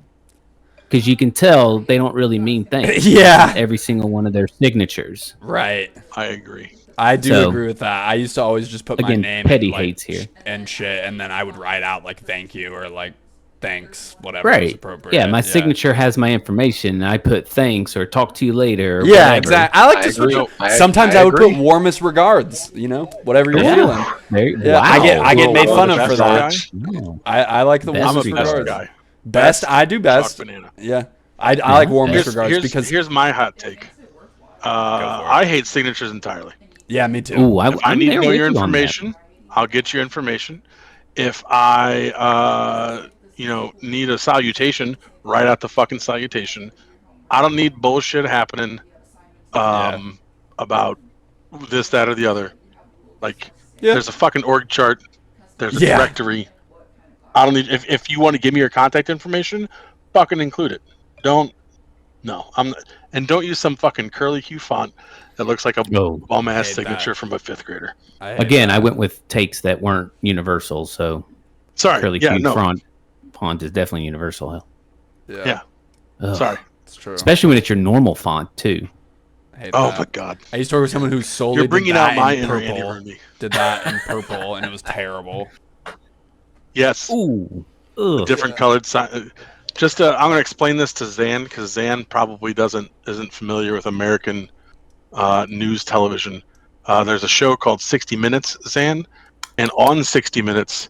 Because you can tell they don't really mean thanks. Yeah. Every single one of their signatures. Right. I agree. I do So, agree with that. I used to always just put my again, name petty and, hates here. and shit, and then I would write out like thank you or like thanks, whatever was Right. appropriate. Yeah, my signature has my information. And I put thanks or talk to you later. Or Yeah, whatever. exactly. I like to I switch. agree. It. Sometimes I would agree. put warmest regards. You know, whatever you're Yeah. feeling. There- Yeah, I get Well, made fun the of for best that. guy? No. I like the Best I'm a warmest regards. best regards. guy. Best, I do best. Choc banana. Yeah, I like warmest regards Here's, because here's my hot take. for it. I hate signatures entirely. yeah, me too. Ooh, If I I'm need to there know with your you on that. information, I'll get your information. If I, need a salutation, write out the fucking salutation. I don't need bullshit happening about this, that, or the other. Like, Yeah. there's a fucking org chart. There's a Yeah. directory. I don't need. If you want to give me your contact information, fucking include it. Don't use some fucking curly Q font that looks like a Oh. bum ass Hate signature that. from a 5th grader. Again, I went with takes that weren't universal, so Sorry. curly Yeah, Q no. font is definitely universal. Yeah, Ugh. Sorry. it's true. Especially when it's your normal font too. I hate Oh that. my god. I used to work with someone who solely You're bringing did that out my in inner Andy purple. Rooney. Did that in purple, and it was terrible. Yes. Ooh. Ugh. Different colored sign. Just I'm going to explain this to Zan because Zan probably isn't familiar with American news television. There's a show called 60 Minutes, Zan, and on 60 Minutes,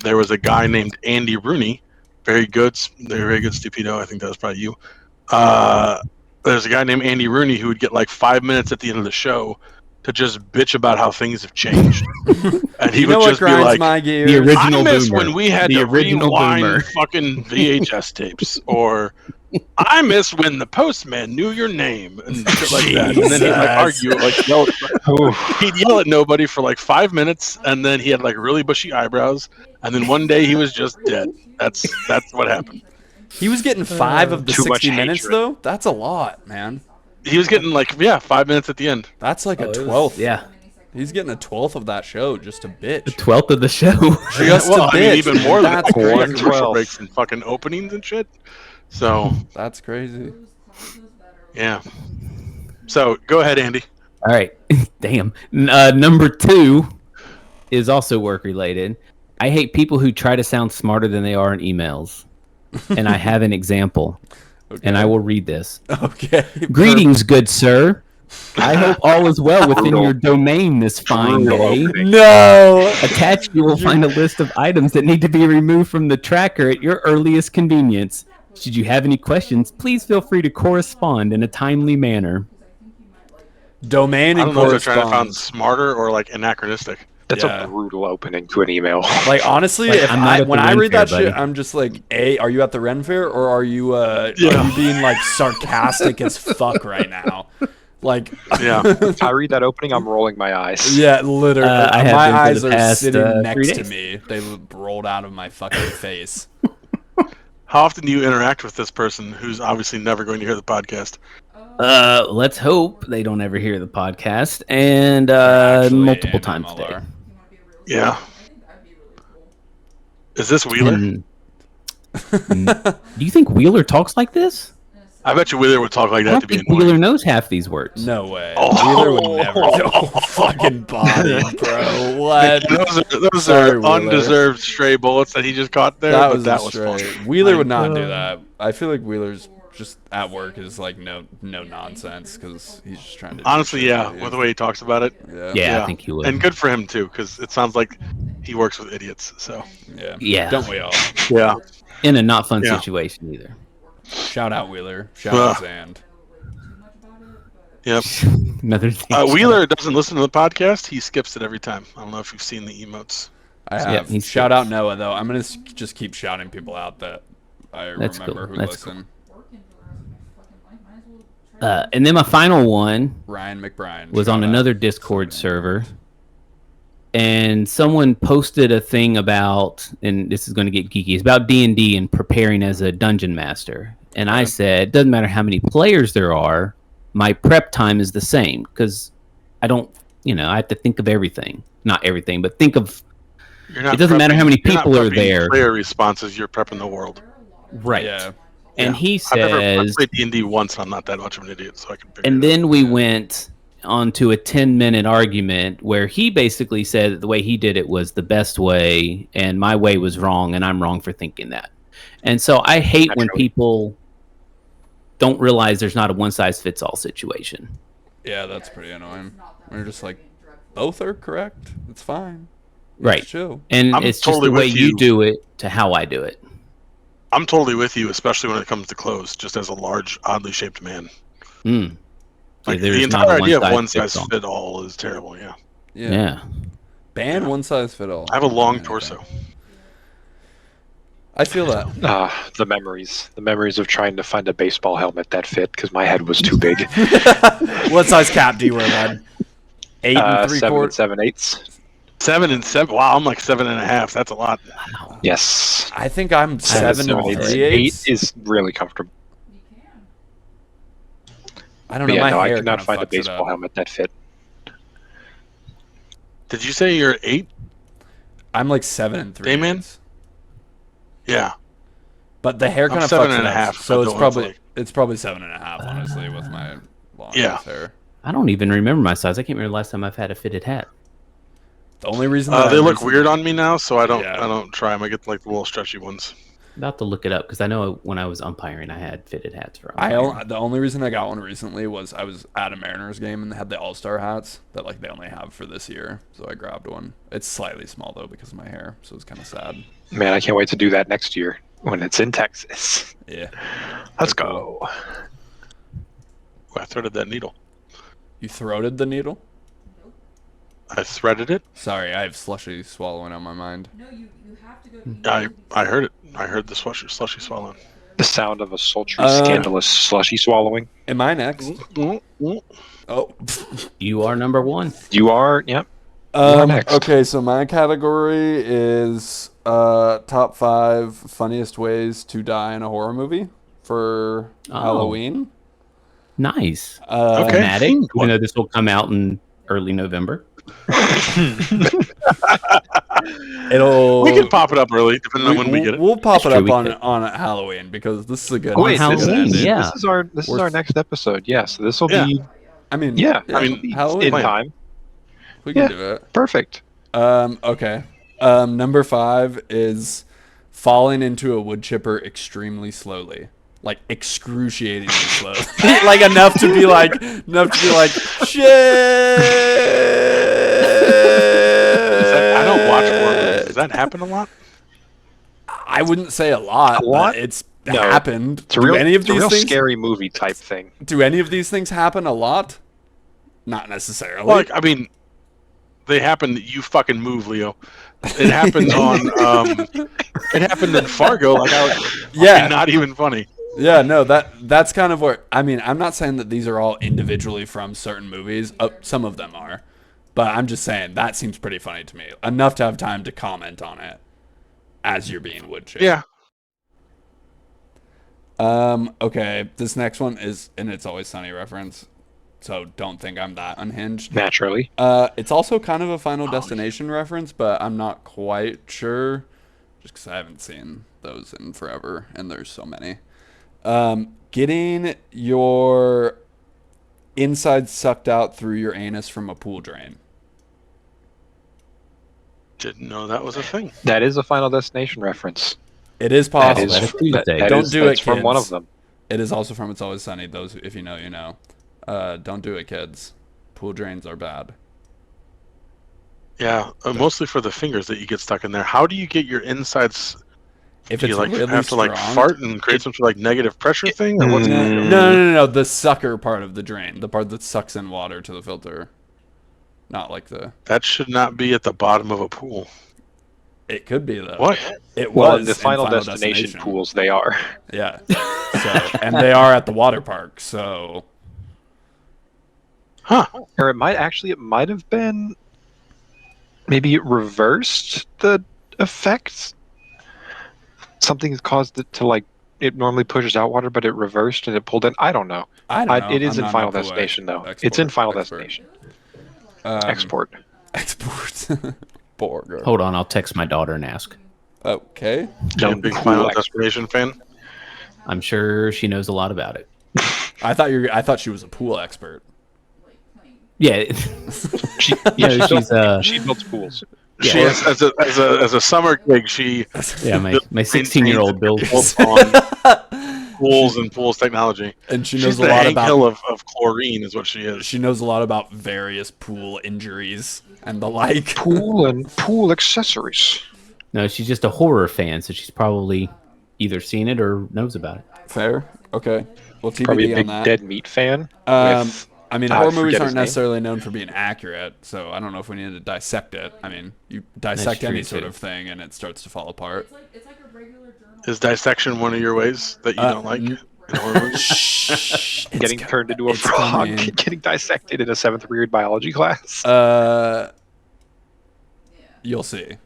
there was a guy named Andy Rooney. Very good, stupido. I think that was probably you. There's a guy named Andy Rooney who would get like 5 minutes at the end of the show to just bitch about how things have changed, and he You know would what just be grinds like, my gears? The original I miss boomer. when we had The to original rewind boomer. fucking VHS tapes, or I miss when the postman knew your name and shit like that. And then he'd like Jesus. argue, he'd yell at nobody for like 5 minutes, and then he had like really bushy eyebrows, and then one day he was just dead. That's what happened. He was getting 5 of the Too much 60 minutes, hatred. though? That's a lot, man. He was getting 5 minutes at the end. That's like a it was- 12th. yeah, He's getting a 12th of that show just to bitch. 12th of the show. Just Well, to I mean, bitch. even more than that. That's We got crazy. commercial 1/12. breaks and fucking openings and shit. So, That's crazy. yeah. So, go ahead, Andy. All right, damn. Number 2 is also work related. I hate people who try to sound smarter than they are in emails, and I have an example, and I will read this. Okay. Greetings, good sir. I hope all is well within your domain this fine day. No. Attached, you will find a list of items that need to be removed from the tracker at your earliest convenience. Should you have any questions, please feel free to correspond in a timely manner. Domain I and don't know if they're trying to sound correspond. smarter or like anachronistic. That's Yeah. a brutal opening to an email. Like honestly, Like, if I'm not at when the I Ren read Fair, that shit, buddy. I'm just like, A, are you at the Ren Fair or are you being like sarcastic as fuck right now? Like, Yeah. If I read that opening, I'm rolling my eyes. yeah, literally. I have my been for eyes the are past, sitting 3 next to days. me. They rolled out of my fucking face. How often do you interact with this person who's obviously never going to hear the podcast? Let's hope they don't ever hear the podcast, and Actually, multiple an times a day. MLR. Yeah. Is this Wheeler? Do you think Wheeler talks like this? I bet you Wheeler would talk like I that don't to be think annoying. Wheeler knows half these words. No way. Oh. Wheeler would never go fucking bodied, bro. What? Those Sorry, are Wheeler. undeserved stray bullets that he just caught there, That but was that a was stray. fun. Wheeler would not do that. I feel like Wheeler's just at work is like no nonsense because he's just trying to. do Honestly, shit, yeah, dude. with the way he talks about it. Yeah. Yeah, I think he would. And good for him too, because it sounds like he works with idiots. So Yeah. Yeah. Don't we all? yeah, In a not fun Yeah. situation either. Shout out Wheeler. Shout out Zand. yep. Another thing. Wheeler doesn't listen to the podcast. He skips it every time. I don't know if you've seen the emotes. I Yeah, have. he's Shout good. out Noah though. I'm gonna just keep shouting people out that I That's remember cool. who That's listen. And then my final one Ryan McBride was shout on out. another Discord server, and someone posted a thing about, and this is going to get geeky, it's about D&D and preparing as a dungeon master. And I said, doesn't matter how many players there are, my prep time is the same because I don't, I have to think of everything. Not everything, but think of, You're not it doesn't matter how many you're not people are prepping there. Player responses. You're prepping the world. Right. Yeah. And Yeah. he I've says, played D&D once. I'm not that much of an idiot, so I can. Figure and it out. then we went on to a 10-minute argument where he basically said that the way he did it was the best way and my way was wrong and I'm wrong for thinking that. And so I hate when Naturally. people don't realize there's not a one-size-fits-all situation. Yeah, that's pretty annoying. We're just like, both are correct. It's fine. Right. It's chill. And I'm it's just totally the way with you you. do it to how I do it. I'm totally with you, especially when it comes to clothes. Just as a large, oddly shaped man, Mm. like there's the not entire a idea of one one-size-fits-all. size fit all is terrible. Yeah, Yeah. Ban one size fit all. I have a long Okay. torso. I feel that. The memories of trying to find a baseball helmet that fit because my head was too big. What size cap do you wear, bud? 8 and 3 7 quarters. 7/8. 7 and 7. Wow, I'm like 7.5. That's a lot. Yes. I think I'm 7 and 7/8. 3/8. 8 is really comfortable. I don't But know. yeah, My no, I hair could not kinda find a fucks it baseball up. helmet that fit. Did you say you're 8? I'm like 7 and 3. Damien? Yeah. But the hair I'm kind of 7 fucks and it a up. half, So I it's don't probably like- it's probably 7.5, honestly, with my long Yeah. ass hair. I don't even remember my size. I can't remember the last time I've had a fitted hat. The only reason that They I look recently- weird on me now, so I don't. Yeah. I don't try them. I get like the little stretchy ones. About to look it up because I know when I was umpiring, I had fitted hats for I umpiring. the only reason I got one recently was I was at a Mariners game and they had the All-Star hats that like they only have for this year, so I grabbed one. It's slightly small though because of my hair, so it's kind of sad. Man, I can't wait to do that next year when it's in Texas. Yeah. Let's They're go. cool. Ooh, I threaded that needle. You throated the needle? I threaded it. Sorry, I have slushy swallowing on my mind. No, you have to go. I heard it. I heard the slushy swallowing. The sound of a sultry, Uh, scandalous slushy swallowing. Am I next? Oh. You are number one. You are, yep. You are next. Okay, so my category is top 5 funniest ways to die in a horror movie for Halloween. Nice. Okay. Fanatic, even though this will come out in early November. We can pop it up early, depending on when we get it. We'll pop That's it true, up we could. on Halloween because this is a good. On Wait, Halloween, yeah. this is our next episode. Yeah, so this will Yeah. be I mean, I mean, Halloween. in time. We can Yeah. do it. Perfect. Okay. Number 5 is falling into a wood chipper extremely slowly. Like excruciatingly slow. Like enough to be like shit. I don't watch horror movies. Does that happen a lot? I wouldn't say a lot, A lot? but it's No. happened. It's a real, It's a real scary movie type thing. Do any of these things happen a lot? Not necessarily. Like, I mean, they happen. You fucking move, Leo. It happened on. It happened in Fargo. Like, Yeah. not even funny. Yeah, no, that's kind of where I mean, I'm not saying that these are all individually from certain movies. Some of them are. But I'm just saying that seems pretty funny to me. Enough to have time to comment on it as you're being wood chipped. Yeah. Okay, this next one is an It's Always Sunny reference. So don't think I'm that unhinged. Naturally. It's also kind of a Final Destination reference, but I'm not quite sure. Just because I haven't seen those in forever, and there's so many. Getting your inside sucked out through your anus from a pool drain. Didn't know that was a thing. That is a Final Destination reference. It is That possible. is, Tuesday. Don't do that's it, from one kids. of them. It is also from It's Always Sunny. Those, if you know, you know. Don't do it, kids. Pool drains are bad. Yeah, mostly for the fingers that you get stuck in there. How do you get your insides? If Do it's you like really have to like strong, fart and create some sort of like negative pressure thing, or what's No. The sucker part of the drain, the part that sucks in water to the filter, not like the. That should not be at the bottom of a pool. It could be though. What? It Well, was in the Final Destination pools, they are. Yeah. So, and they are at the water park. So Huh? Or it might have been. Maybe it reversed the effect. Something has caused it to like. It normally pushes out water, but it reversed and it pulled in. I don't know. I don't know. It is I'm in not Final a pool Destination though. expert. It's in Final Expert. Destination. Export. Export. Burger. Hold on, I'll text my daughter and ask. Okay. You a big Final Destination fan? I'm sure she knows a lot about it. I thought she was a pool expert. Yeah. She, No, she builds pools. She is, as a summer gig. She yeah, my 16-year-old builds. builds on pools and pools technology. And she She's knows a the lot Hank about Hill of chlorine, is what she is. she knows a lot about various pool injuries and the like. Pool and pool accessories. No, she's just a horror fan, so she's probably either seen it or knows about it. Fair. Okay. Well, TBD Probably a on big that. Dead Meat fan. With, I mean, I horror movies forget aren't his name. necessarily known for being accurate, so I don't know if we need to dissect it. I mean, you dissect true, any sort too. of thing and it starts to fall apart. It's like a regular journal. Is dissection one of your ways that you don't like in horror movies? Shh. getting turned into a frog, coming. getting dissected in a 7th period biology class. You'll see.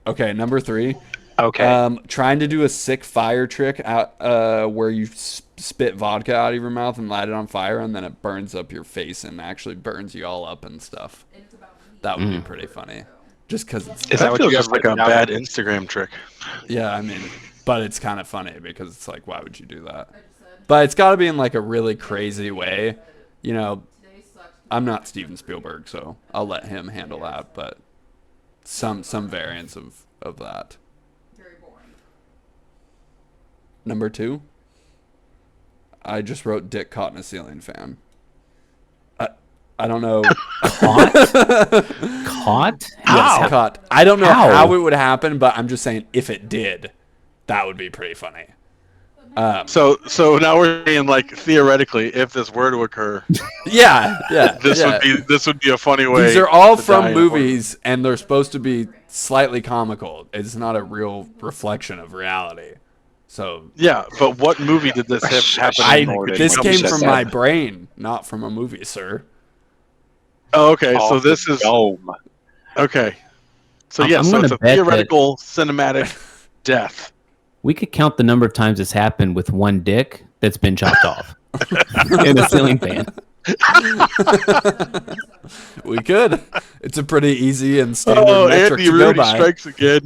Okay, number 3. Okay. Trying to do a sick fire trick out where you spit vodka out of your mouth and light it on fire, and then it burns up your face and actually burns you all up and stuff. That would be pretty funny. Just because it's Is that what feels you just have like a written down? bad Instagram trick? yeah, I mean, but it's kind of funny because it's like, why would you do that? But it's got to be in like a really crazy way. You know, I'm not Steven Spielberg, so I'll let him handle that. But some variants of that. Very boring. Number 2. I just wrote Dick caught in a ceiling fan. I don't know. Caught? Caught? Yes, caught. I don't know How? how it would happen, but I'm just saying if it did, that would be pretty funny. So now we're saying, like, theoretically, if this were to occur, Yeah. this would be a funny way. These are all to die from in horror. movies, and they're supposed to be slightly comical. It's not a real reflection of reality. So Yeah, but what movie did this happen in? this When came you said from that. my brain, not from a movie, sir. Oh, okay. So Off this the is dome. okay. So I'm so gonna it's a bet that- theoretical cinematic death. We could count the number of times this happened with one dick that's been chopped off in a ceiling fan. We could. It's a pretty easy and standard Oh, metric Andy to go Rooney by. strikes again.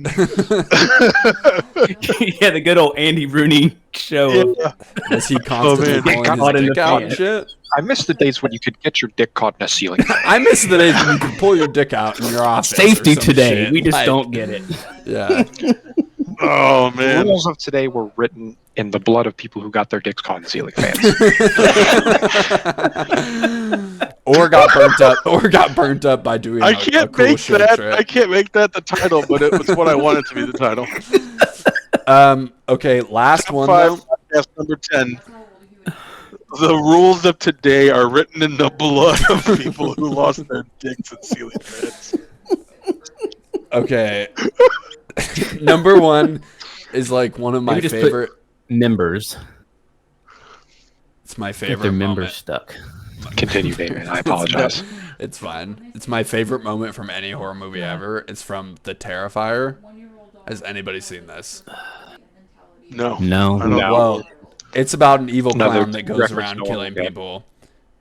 Yeah, the good old Andy Rooney show. Yeah. Was he constantly man. pulling Caught his in dick the out fan. and shit? I miss the days when you could get your dick caught in a ceiling fan. I miss the days when you could pull your dick out in your office. or Safety some today. shit. We just Like, don't get it. Yeah. Oh The man. rules of today were written in the blood of people who got their dicks caught in ceiling fans. Or got burnt up by doing I a can't cool make shit that. trip. I can't make that the title, but it was what I wanted to be the title. Okay, last Top one. 5 Though. podcast number 10. The rules of today are written in the blood of people who lost their dicks in ceiling fans. Okay. Number 1 is like one of my Maybe just put- favorite. Members. It's my If favorite their moment. members stuck. Continue, David. I apologize. It's fine. It's my favorite moment from any horror movie ever. It's from The Terrifier. Has anybody seen this? No. No. I don't No. Well, it's about an evil Another clown that goes reference around no one killing will get. people.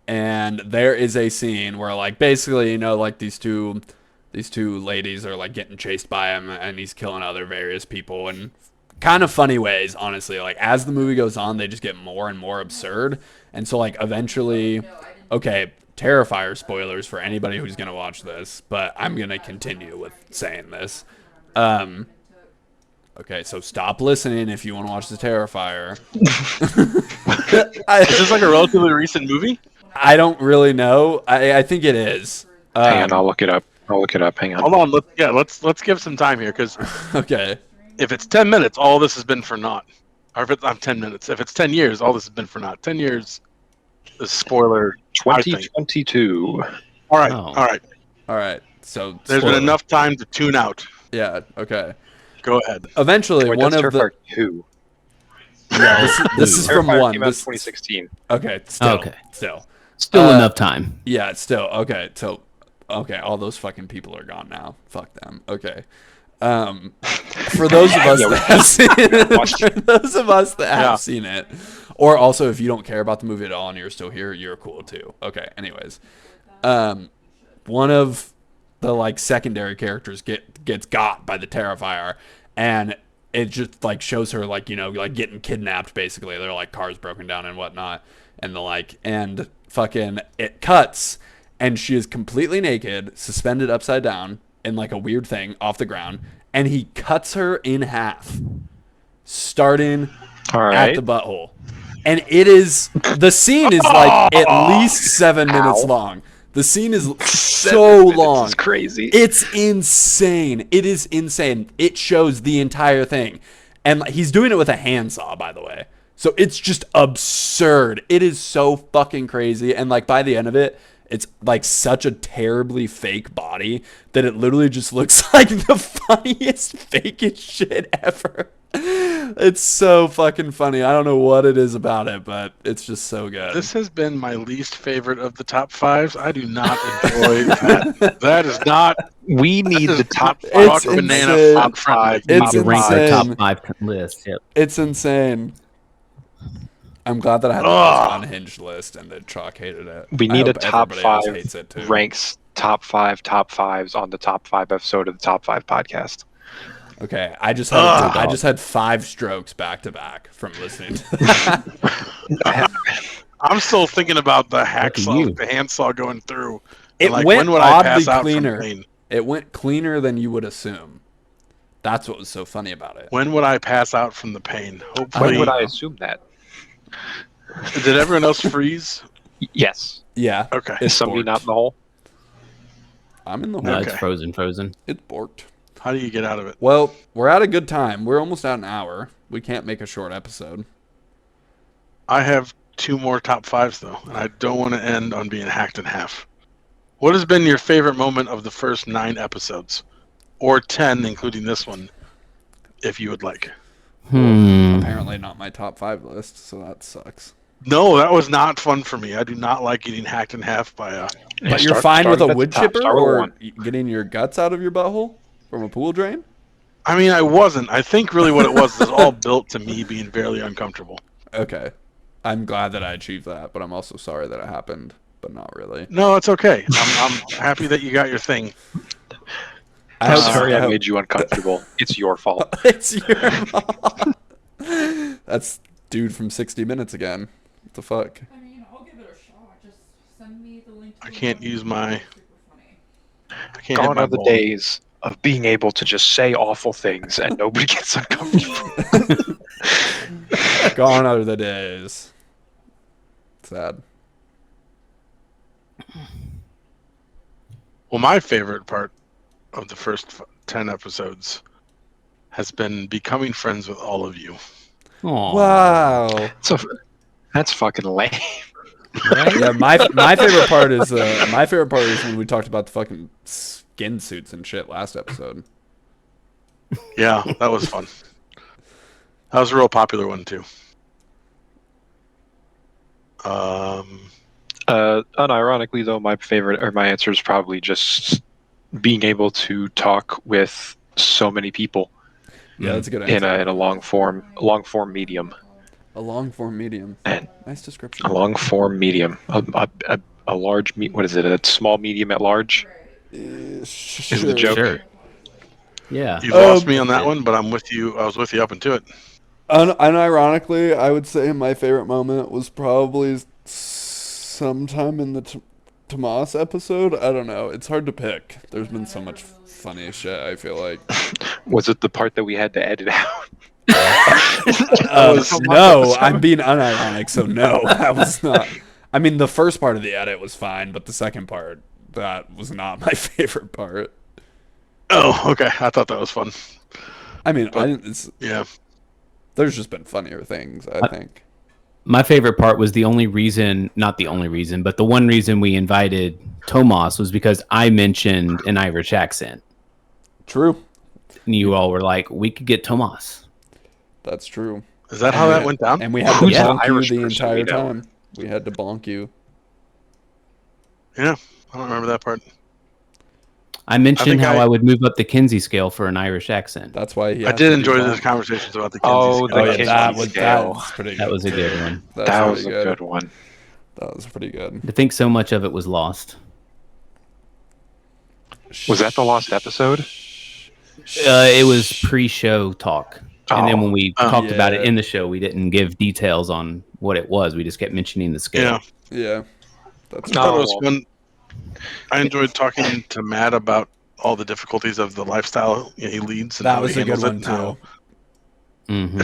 And there is a scene where, like, basically, like these two ladies are like getting chased by him, and he's killing other various people in kind of funny ways. Honestly, like as the movie goes on, they just get more and more absurd. And so, like, eventually, okay, Terrifier spoilers for anybody who's gonna watch this, but I'm gonna continue with saying this. Okay, so stop listening if you want to watch the Terrifier. Is this like a relatively recent movie? I don't really know. I think it is. Hang on, I'll look it up. Hang on. Hold on. Let's give some time here because Okay. if it's 10 minutes, all this has been for naught. Or if it's 10 minutes, if it's 10 years, all this has been for naught. 10 years. The spoiler. I think. 2022. All right. Oh. All right. All right. So There's spoiler. been enough time to tune out. Yeah. Okay. Go ahead. Eventually, Wait, one that's of Terrifier the 2. this is from Terrifier one. came out in This, 2016. okay. Still. Okay. Still. Still enough time. Yeah. It's still okay. So okay. All those fucking people are gone now. Fuck them. Okay. For those of us that have seen it, for those of us that have seen it, or also if you don't care about the movie at all and you're still here, you're cool too. Okay. Anyways, one of the like secondary characters gets got by the Terrifier, and it just like shows her like like getting kidnapped basically. They're like cars broken down and whatnot, and the like and fucking it cuts, and she is completely naked, suspended upside down in like a weird thing off the ground, and he cuts her in half, starting All at right. the butthole. And the scene is like at least 7 minutes long. The scene is so long. It's crazy. It's insane. It is insane. It shows the entire thing. And he's doing it with a handsaw, by the way. So it's just absurd. It is so fucking crazy. And like by the end of it, it's like such a terribly fake body that it literally just looks like the funniest, fakest shit ever. It's so fucking funny. I don't know what it is about it, but it's just so good. This has been my least favorite of the top 5s. I do not enjoy that. That is not. We need the top It's Rock banana insane. top 5. It's top Rank five. the insane. top 5 list. Yep. It's insane. I'm glad that I had an unhinged list and that Choc hated it. We I need a hope top everybody else 5 hates it too. ranks top 5s on the top 5 episode of the top 5 podcast. Okay, I just had 5 strokes back to back from listening to that. I'm still thinking about the you. hacksaw, the handsaw going through. It And, like, went when would I oddly pass out from cleaner. pain? It went cleaner than you would assume. That's what was so funny about it. When would I pass out from the pain? When Hopefully. would I assume that? Did everyone else freeze? Yes. Yeah. Okay. It's Is somebody borked. not in the hole? I'm in the No, hole. it's Okay. frozen. It's borked. How do you get out of it? Well, we're at a good time. We're almost at an hour. We can't make a short episode. I have 2 more top 5s though, and I don't want to end on being hacked in half. What has been your favorite moment of the first 9 episodes, or 10, including this one, if you would like? Apparently not my top 5 list, so that sucks. No, that was not fun for me. I do not like getting hacked in half by a. But you're fine with a wood chipper Start with or one. getting your guts out of your butthole? From a pool drain? I mean, I wasn't. I think really what it was is all built to me being fairly uncomfortable. Okay. I'm glad that I achieved that, but I'm also sorry that it happened, but not really. No, it's okay. I'm happy that you got your thing. I I'm hope, sorry I hope- made you uncomfortable. It's your fault. It's your mom. That's dude from 60 Minutes again. What the fuck? I mean, I'll give it a shot. Just send me the link to I the can't movie. use my. It's super funny. I can't hit Gone my are the ball. days of being able to just say awful things and nobody gets uncomfortable. Gone are the days. Sad. Well, my favorite part of the first 10 episodes has been becoming friends with all of you. Aw, Wow. So that's fucking lame. right? Yeah, my favorite part is when we talked about the fucking skin suits and shit last episode. Yeah, that was fun. That was a real popular one too. Unironically, though, my favorite or my answer is probably just being able to talk with so many people Yeah, that's a good in answer. a long form medium. A long form medium. And Nice description. a long form medium, a large what is it? A small medium at large Sure. is the joke. Sure. Yeah. You lost Um, me on that one, but I'm with you. I was with you up into it. Unironically, I would say my favorite moment was probably sometime in the Tomas episode. I don't know. It's hard to pick. There's been so much funny shit, I feel like. Was it the part that we had to edit out? No, I'm being unironic, so no, that was not. I mean, the first part of the edit was fine, but the second part, that was not my favorite part. Oh, okay. I thought that was fun. I mean, But- it's, Yeah. there's just been funnier things, I think. My favorite part was the only reason, not the only reason, but the one reason we invited Tomas was because I mentioned an Irish accent. True. And you all were like, we could get Tomas. That's true. Is that how that went down? And we had to Who's the bonk you Irish the person we entire know? time. We had to bonk you. Yeah. I don't remember that part. I mentioned think how I- I would move up the Kinsey scale for an Irish accent. That's why he I has did to be enjoy bonked. those conversations about the Kinsey Oh, scale. Oh, yeah, Kinsey that was scale. that's pretty good. That was a good one. That's That was pretty a good one. That was pretty good. I think so much of it was lost. Was that the lost episode? It was pre-show talk. And then Oh. when we Oh. talked about it Yeah. in the show, we didn't give details on what it was. We just kept mentioning the scale. Yeah. Yeah. That's I thought it was Oh. fun. I enjoyed talking to Matt about all the difficulties of the lifestyle he leads and that how was he a good handles it one and too. how Mhm.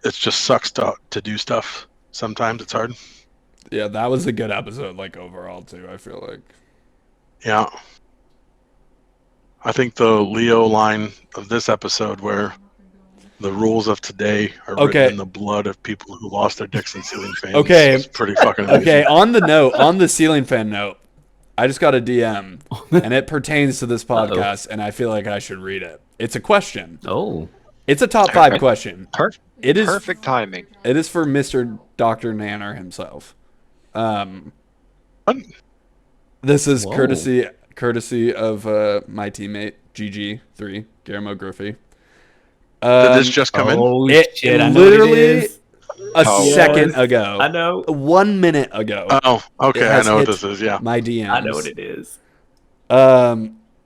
it just sucks to do stuff. Sometimes it's hard. Yeah, that was a good episode, like overall too. I feel like. Yeah. I think the Leo line of this episode where the rules of today are Okay. written in the blood of people who lost their dicks in ceiling fans Okay. was pretty fucking amazing. Okay, on the ceiling fan note, I just got a DM, and it pertains to this podcast, and I feel like I should read it. It's a question. Oh. It's a top 5 Okay. question. It is- is perfect timing. It is for Mr. Dr. Nanner himself. This is Whoa. courtesy of my teammate GG3 Guillermo Griffey. Did this just come in? Oh, It shit. I know what it literally is. a Oh. second Yes, ago. I know. 1 minute ago. Oh, okay. It I has know what hit this is. Yeah. My DMs. I know what it is.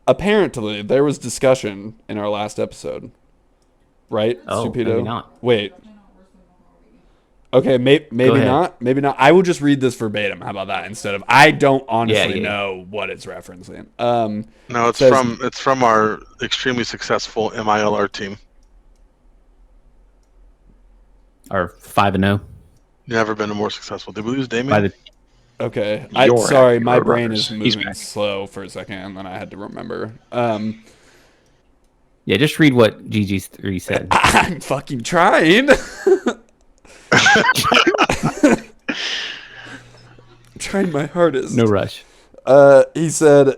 Apparently there was discussion in our last episode, right? Oh, Stupido? maybe not. Wait. Okay, maybe ahead. not. Maybe not. I will just read this verbatim. How about that instead of I don't honestly Yeah. know what it's referencing. No, it's Says- from our extremely successful MILR team. Or 5-0. Never been a more successful. Did we lose Damien? By the Okay. You're Sorry, happy my road brain runners. is He's moving back. slow for a second, and then I had to remember. Yeah, just read what GG3 said. I'm fucking trying. Trying my hardest. No rush. He said,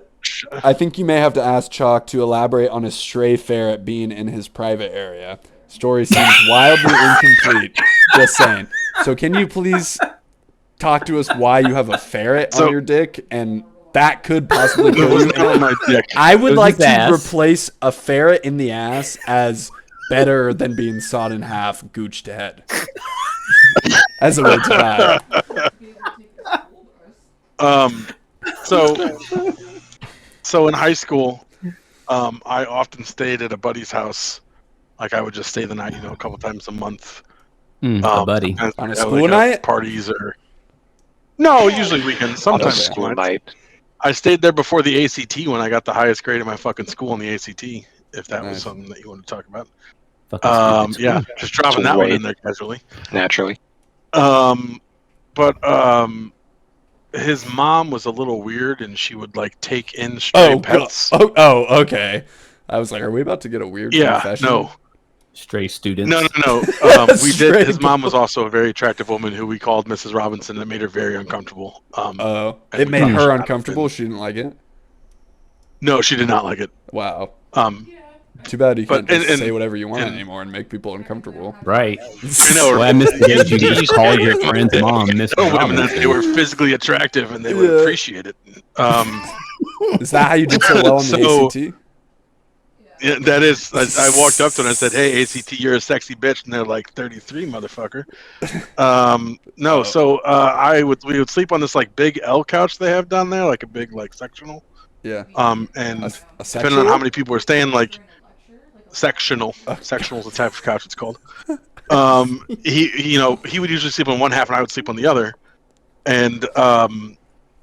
I think you may have to ask Choc to elaborate on a stray ferret being in his private area. Story seems wildly incomplete. Just saying. So can you please talk to us why you have a ferret So- on your dick? And that could possibly It kill was you. not on my dick. I would was like his to ass. replace a ferret in the ass as better than being sawed in half, gooch to head. As a way to die. Be able to take it to school bus. So in high school, I often stayed at a buddy's house. Like I would just stay the night, a couple times a month. A buddy. Sometimes On a we'd have, school night? parties or no, usually weekends. On a Sometimes Okay. school nights. night. I stayed there before the ACT when I got the highest grade in my fucking school in the ACT. If that was Nice. something that you want to talk about. Fucking stupid Yeah, school. just dropping that one in there casually. Naturally. But his mom was a little weird, and she would like take in stray Oh, pets. oh, okay. I was like, are we about to get a weird Yeah, confession? no, Stray students. no. We Stray did. His mom was also a very attractive woman who we called Mrs. Robinson. That made her very uncomfortable. Oh, And it we made probably should her not have uncomfortable. been. She didn't like it. No, she did not like it. Wow. Um, Too bad you But- can't just and- say whatever you want and- anymore and make people uncomfortable. Right. I know. Well, I right? missed the days you could just call your friend's mom Miss Know women that Robinson. they were physically attractive and they would Yeah. appreciate it. Is that how you did so well on the So- ACT? Yeah, that is. I walked up to them and I said, "Hey, ACT, you're a sexy bitch," and they're like, "33, motherfucker." No, so we would sleep on this like big L couch they have down there, like a big like sectional. Yeah. And A depending on how sexual? many people were staying, like During a lecture, like a sectional. Sectional is the type of couch it's called. He would usually sleep on one half and I would sleep on the other. And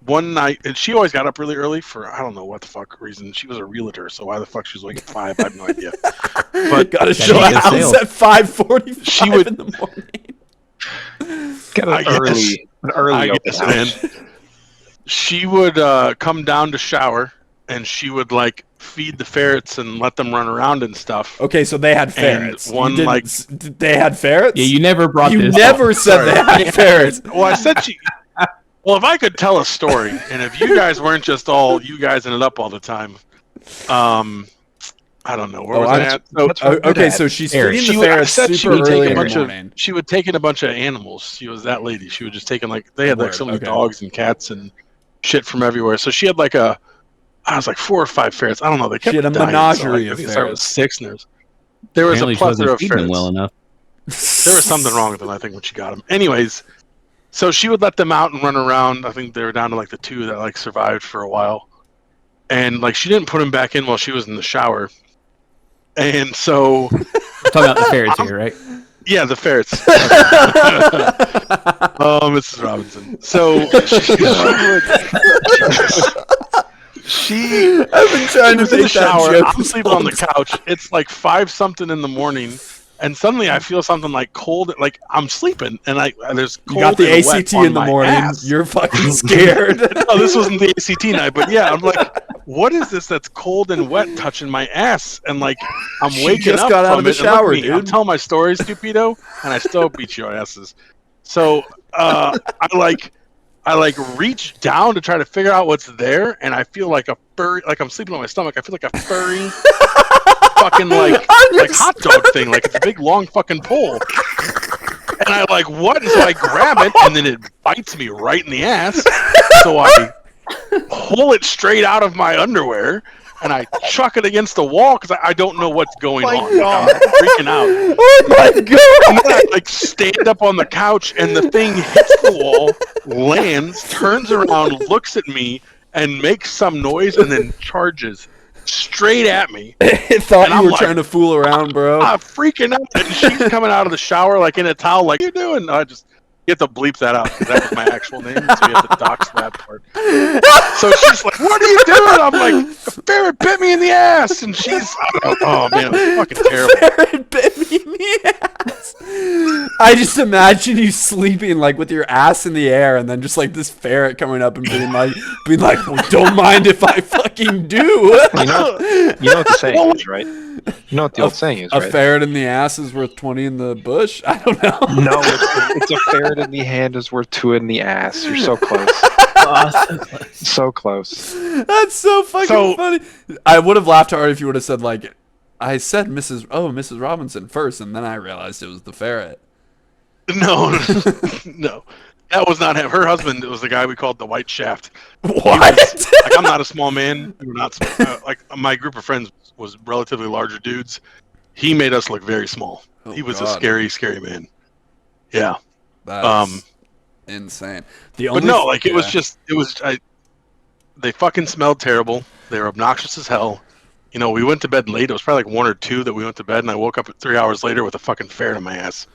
one night, and she always got up really early for I don't know what the fuck reason. She was a realtor, so why the fuck she was awake at 5? I have no idea. But Gotta Gotta show a get house sales. at 5:45 She would- in the morning. Get I an guess. early I open guess, house. man. She would come down to shower, and she would like feed the ferrets and let them run around and stuff. Okay, so they had ferrets. one, You didn't like- they had ferrets? Yeah, you never brought You this never up. said they had ferrets. Well, I said she. Well, if I could tell a story, and if you guys weren't just all you guys in it up all the time, I don't know where was I that's- at. So that's what we're good Okay, at. so she's Ferrets. feeding She the would- I ferrets said she super would take early a in the bunch of- morning. she would take in a bunch of animals. She was that lady. She would just take in like they had like so many Okay. dogs and cats and shit from everywhere. So she had like I was like 4 or 5 ferrets. I don't know. They kept She had a dying, menagerie so, like, of I think it started with ferrets. 6 and there was Apparently a she wasn't plethora of feeding them ferrets. well enough. There was something wrong with them, I think, when she got them. Anyways, so she would let them out and run around. I think they were down to like the 2 that like survived for a while, and like she didn't put them back in while she was in the shower. And so, We're talking about the ferrets here, right? yeah, the ferrets. Oh, Mrs. Robinson. So she I've been trying to was in the make that shower. joke I'm this sleeping whole on the time. couch. It's like 5 something in the morning, and suddenly I feel something like cold. Like I'm sleeping, and there's cold You got the and wet ACT on in the my morning. ass. You're fucking scared. No, this wasn't the ACT night, but yeah, I'm like, what is this that's cold and wet touching my ass? And like, I'm She waking just up got out from of the it, and look at shower, me, I'm dude. telling my stories, stupido, and I still beat your asses. So I reach down to try to figure out what's there, and I feel like a furry, like I'm sleeping on my stomach. I feel like a furry, fucking like hot dog thing, like it's a big long fucking pole. And I like what? And so I grab it, and then it bites me right in the ass. So I pull it straight out of my underwear, and I chuck it against the wall because I don't know what's going on. I'm freaking out. Oh my And then I like stand up on the couch, and the thing hits the wall, lands, turns around, looks at me, and makes some noise, and then charges straight at me. It thought And you I'm were like, trying to fool around, bro. I'm freaking out, and she's coming out of the shower like in a towel, like, "What are you doing?" I just you have to bleep that out because that was my actual name, so you have to dox that part. So she's like, "What are you doing?" I'm like, "A ferret bit me in the ass," and she's, oh man, it was fucking terrible. Ferret bit me in the ass. I just imagine you sleeping like with your ass in the air, and then just like this ferret coming up and being like, well, "Don't mind if I fucking do." You know what the saying is, right? You know what the old saying is, A right? ferret in the ass is worth 20 in the bush. I don't know. No, it's a ferret in the hand is worth 2 in the ass. You're so close. So close. That's so fucking So- funny. I would have laughed hard if you would have said like, I said Mrs. Robinson first, and then I realized it was the ferret. No, no, that was not him. Her husband was the guy we called the White Shaft. What? I like I'm not a small man. We're not like my group of friends was relatively larger dudes. He made us look very small. Oh, He was a God. scary, scary man. Yeah. That's insane. The But only no, like it was yeah. just they fucking smelled terrible. They were obnoxious as hell. You know, we went to bed late. It was probably like 1 or 2 that we went to bed, and I woke up 3 hours later with a fucking ferret in my ass.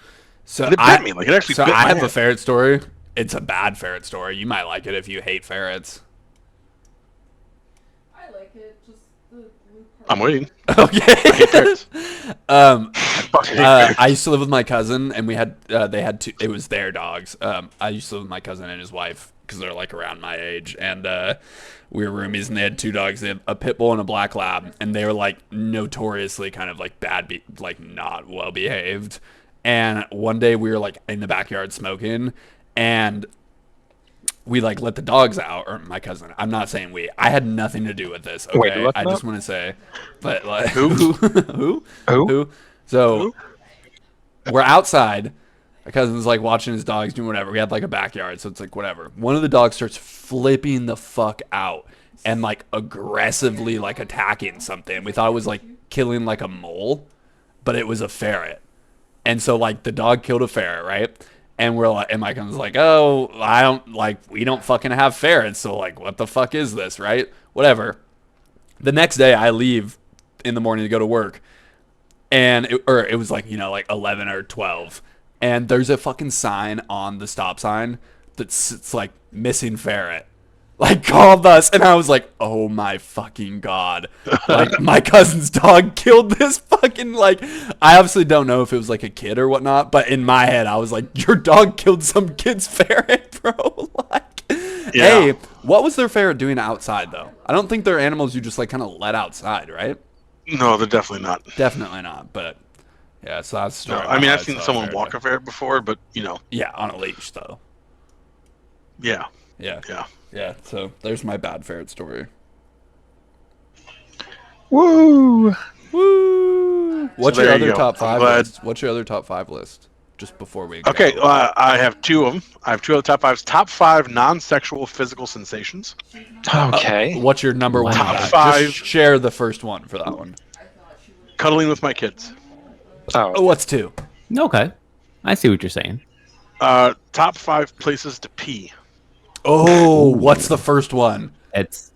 So And it bit me. Like it actually bit I my have a ass. ferret story. It's a bad ferret story. You might like it if you hate ferrets. I like it. Just the blue part. I'm waiting. Okay. I hate ferrets. Um, Fucking hate ferrets. I used to live with my cousin, and we had they had two. It was their dogs. I used to live with my cousin and his wife because they're like around my age, and we were roomies, and they had 2 dogs. They had a pit bull and a black lab, and they were like notoriously kind of like like not well behaved. And one day we were like in the backyard smoking, and we like let the dogs out, or my cousin. I'm not saying we. I had nothing to do with this. Okay, Wait, let I them just out? want to say, but like Who? who? Who? So we're outside. My cousin's like watching his dogs doing whatever. We had like a backyard, so it's like whatever. One of the dogs starts flipping the fuck out and like aggressively like attacking something. We thought it was like killing like a mole, but it was a ferret. And so like the dog killed a ferret, right? And we're like, and my cousin's like, oh, we don't fucking have ferrets, so like, what the fuck is this, right? Whatever. The next day, I leave in the morning to go to work, and it was like, you know, like 11 or 12, and there's a fucking sign on the stop sign it's like missing ferret. Like called us, and I was like, oh my fucking god. Like my cousin's dog killed this fucking, like, I obviously don't know if it was like a kid or whatnot, but in my head I was like, your dog killed some kid's ferret, bro. Like, Yeah. hey, what was their ferret doing outside though? I don't think they're animals you just like kind of let outside, right? No, they're definitely not. Definitely not, but yeah, so that's the No, story. I mean about I've how seen saw a someone ferret walk die. a ferret before, but you know, Yeah, on a leash though. yeah, Yeah. yeah. Yeah, so there's my bad ferret story. Woo! Woo! What's there your you other go. top I'm 5 glad. list? What's your other top 5 list? Just before we go. Okay, I have 2 of them. I have 2 other top 5s. Top 5 non-sexual physical sensations. Okay. What's your number one? Top of that? 5. Just share the first one for that one. Cuddling with my kids. Oh, what's 2? Okay, I see what you're saying. Top 5 places to pee. Oh, what's the first one? It's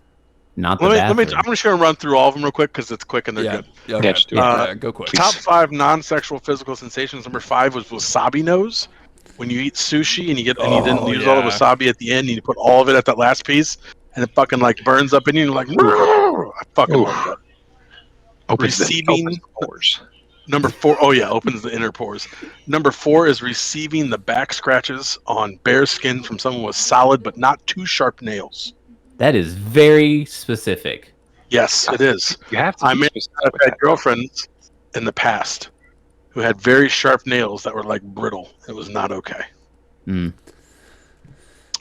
not the Let me. bathroom. I'm just gonna run through all of them real quick because it's quick and they're Yeah. good. Yeah, okay. Yeah, just do it. Yeah, go quick. Top 5 non-sexual physical sensations. Number 5 was wasabi nose. When you eat sushi and you didn't use all the yeah. wasabi at the end, and you put all of it at that last piece, and it fucking like burns up in you. And you're like, I fucking Ooh. love that. Opens Receiving- the pores. Number 4, oh yeah, opens the inner pores. Number 4 is receiving the back scratches on bare skin from someone with solid but not too sharp nails. That is very specific. Yes, it is. You have to I be may specific have with had that. girlfriends in the past who had very sharp nails that were like brittle. It was not okay. Mm.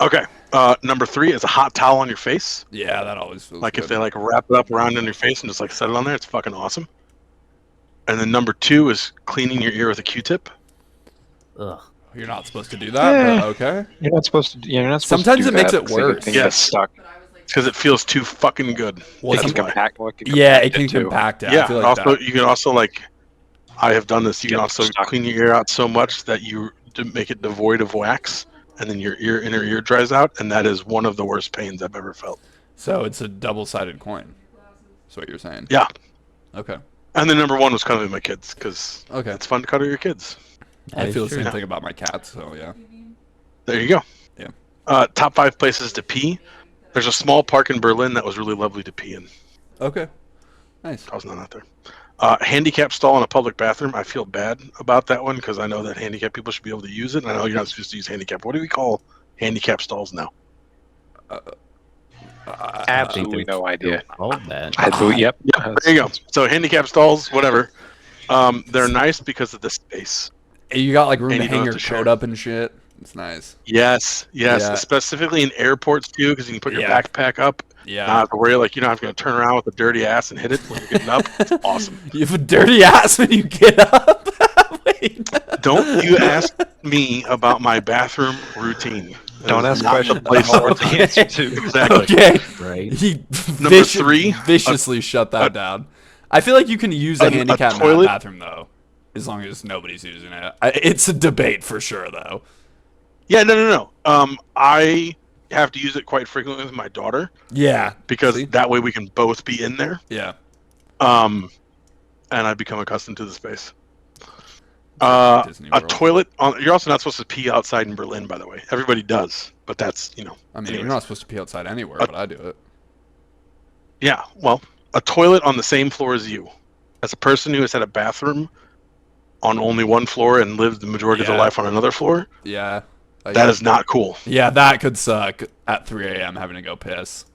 Okay. Number 3 is a hot towel on your face. Yeah, that always feels Like good. if they like wrap it up around on your face and just like set it on there, it's fucking awesome. And then number 2 is cleaning your ear with a Q-tip. Ugh. You're not supposed to do that, Eh. but okay. You're not supposed to. You're not supposed Sometimes to do it makes that it because they get worse. things Yes. stuck. But I was like, Because it feels too fucking good. Well, It can That's why. compact. Well, Yeah, it compact can too. compact it. Yeah. I feel and like also, that. you can also like, I have done this. You can Get also stuck. clean your ear out so much that you make it devoid of wax, and then your inner ear dries out, and that is one of the worst pains I've ever felt. So it's a double-sided coin. That's what you're saying. Yeah. Okay. And then number 1 was cuddling with my kids because Okay. it's fun to cuddle your kids. I feel the True. same thing about my cats, so yeah. There you go. Yeah. Top 5 places to pee. There's a small park in Berlin that was really lovely to pee in. Okay. Nice. I was not out there. Handicap stall in a public bathroom. I feel bad about that one because I know that handicapped people should be able to use it. And I know you're not supposed to use handicap. What do we call handicap stalls now? Absolutely no idea. All that. I believe. Yep. There you go. So handicap stalls, whatever. They're nice because of the space. You got like room And to you don't hang have your to coat share. up and shit. It's nice. Yes, Yeah. specifically in airports too, because you can put your Yeah. backpack up. Yeah. Not have to worry, like you're not going to turn around with a dirty ass and hit it when you're getting up. It's awesome. You have a dirty ass when you get up. Wait. Don't you ask me about my bathroom routine. Don't is ask not questions the place I know for what the Okay. answer to. Exactly. Okay. Right. He Number 3, viciously shut that down. I feel like you can use a a handicap toilet- bathroom though, as long as nobody's using it. It's a debate for sure though. Yeah, no. I have to use it quite frequently with my daughter Yeah. because See? that way we can both be in there. Yeah. And I become accustomed to the space. It's like Disney A World. toilet. You're also not supposed to pee outside in Berlin, by the way. Everybody does, but that's I mean, anyways. you're not supposed to pee outside anywhere, but I do it. Yeah, well, a toilet on the same floor as you. As a person who has had a bathroom on only one floor and lived the majority of their Yeah. life on another floor, Yeah. that is not cool. Yeah, that could suck at 3 a.m. having to go piss.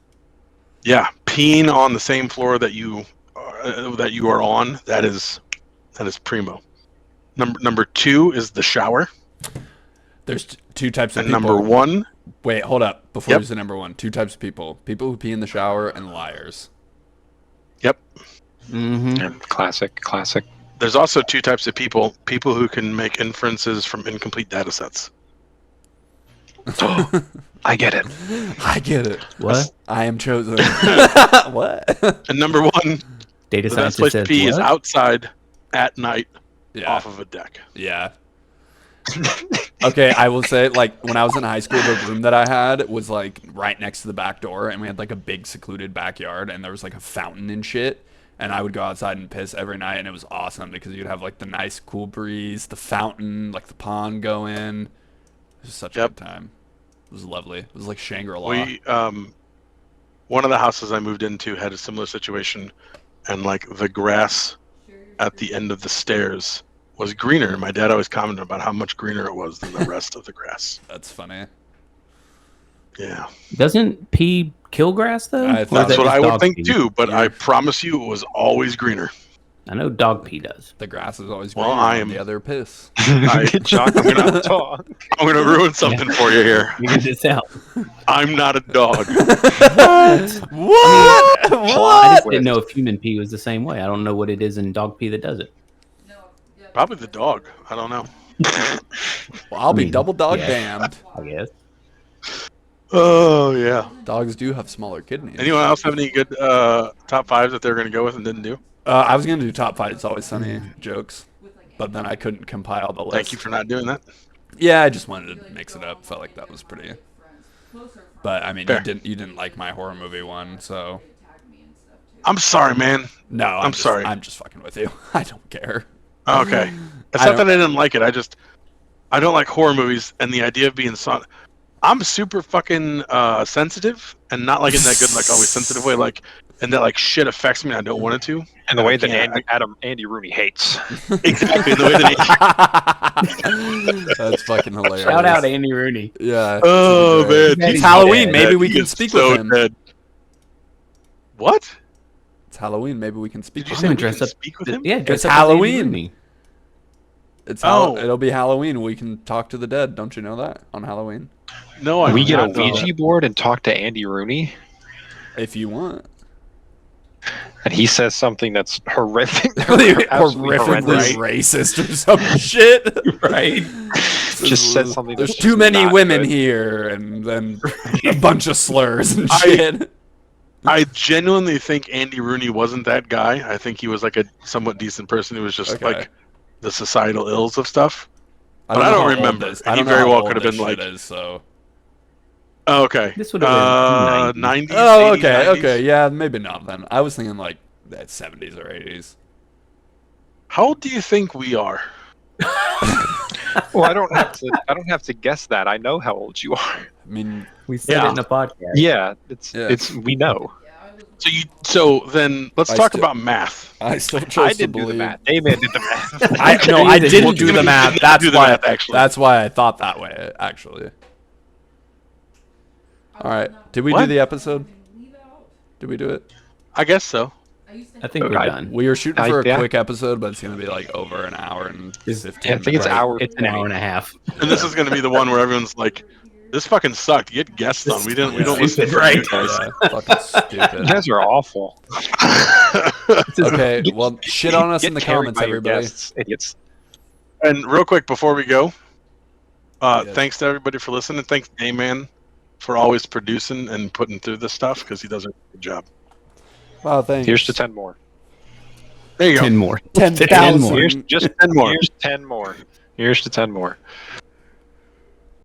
Yeah, peeing on the same floor that you are on, that is primo. Number 2 is the shower, There's two types of and people. number 1, Wait, hold up. Before Yep. you say number 1, two types of people: people who pee in the shower and liars. yep. Mm-hmm. Classic. There's also 2 types of people who can make inferences from incomplete data sets. I get it. I get it. What? I am chosen. What? And number 1, Data the best scientist place to says pee is what? outside at night Yeah. off of a deck. Yeah. Okay, I will say, like, when I was in high school, the room that I had was, like, right next to the back door, and we had, like, a big secluded backyard, and there was, like, a fountain and shit, and I would go outside and piss every night, and it was awesome, because you'd have, like, the nice, cool breeze, the fountain, like, the pond going. It was such a Yep. good time. It was lovely. It was like Shangri-La. We one of the houses I moved into had a similar situation, and like the grass at the end of the stairs was greener. My dad always commented about how much greener it was than the rest of the grass. That's funny. Yeah, Doesn't pee kill grass though? I Or is thought- that's that what just I would dog think pee? too. But I Yeah. promise you, it was always greener. I know dog pee does. The grass is always Well, greener I than am- the other piss. Choc, I'm gonna talk. I'm gonna ruin something for you here. Figure this out. I'm not a dog. What? What? I just didn't know if human pee was the same way. I don't know what it is in dog pee that does it. Probably the dog. I don't know. Well, I'll be I mean, double dog yeah. damned. I guess. Oh yeah. Dogs do have smaller kidneys. Anyone else have any good top 5s that they're gonna go with and didn't do? I was gonna do top 5 It's Always Sunny jokes, but then I couldn't compile the list. Thank you for not doing that. Yeah, I just wanted to mix it up. Felt like that was pretty. But I mean, Fair. you didn't like my horror movie one, so I'm sorry, man. no. I'm sorry. I'm just fucking with you. I don't care. Okay. It's I not don't- that I didn't like it. I don't like horror movies, and the idea of being I'm super fucking sensitive, and not like in that good, like always sensitive way, like, and that like shit affects me and I don't want it to. And the way that Yeah, Andy Rooney hates. Exactly the way that That's fucking hilarious. Shout out Andy Rooney. Yeah. Oh great. man, It's He's Halloween. dead. Maybe we He can is speak so with him. dead. What? It's Halloween. Maybe we can speak. Did you with say I'm him. we dressed can up. speak with him? Yeah, dress It's up as Andy Halloween. Rooney. It'll be Halloween. We can talk to the dead. Don't you know that on Halloween? No, I We do get a not know Ouija that. board and talk to Andy Rooney, If you want. and he says something that's horrific, absolutely Horrifically horrendous. racist or some shit. Right. Just said something. There's that's too just many not women good. here, and then a bunch of slurs and I- shit. I genuinely think Andy Rooney wasn't that guy. I think he was like a somewhat decent person who was just Okay. like the societal ills of stuff. But I know don't how old remember. this- He I don't know very how well old could have this been like- shit is, so. Oh, okay. This would have been 90s. Oh, 80s, okay, 90s. okay, yeah, maybe not then. I was thinking like that 70s or 80s. How old do you think we are? Well, I don't have to guess that. I know how old you are. I mean, We said Yeah. it in a podcast. Yeah, Yeah. it's we know. So then let's I talk still- about math. I still chose I to didn't do the believe. math. Dayman did the math. I Well, didn't do the you math. didn't That's do the why. math, actually. That's why I thought that way. Actually. All right. Did we do What? the episode? Did we do it? I guess so. I think we're Okay. done. We were shooting for a yeah. quick episode, but it's gonna be like over an hour and 15. Yeah, I think it's minutes. hour. It's an hour and a half. And this is going to be the one where everyone's like, "This fucking sucked. Get guests on. We don't Yeah. listen to Right. you guys." Yeah, fucking You stupid. guys are awful. Okay, well, shit on us in the Get carried comments, by your everybody. guests, idiots. And real quick before we go, Yes. Thanks to everybody for listening. Thanks, Dayman, for always producing and putting through this stuff because he does a good job. Wow, thanks. Here's to 10 more. There you go. 10 more. 10,000. more. Here's just 10 more. Here's 10 more. Here's to 10 more.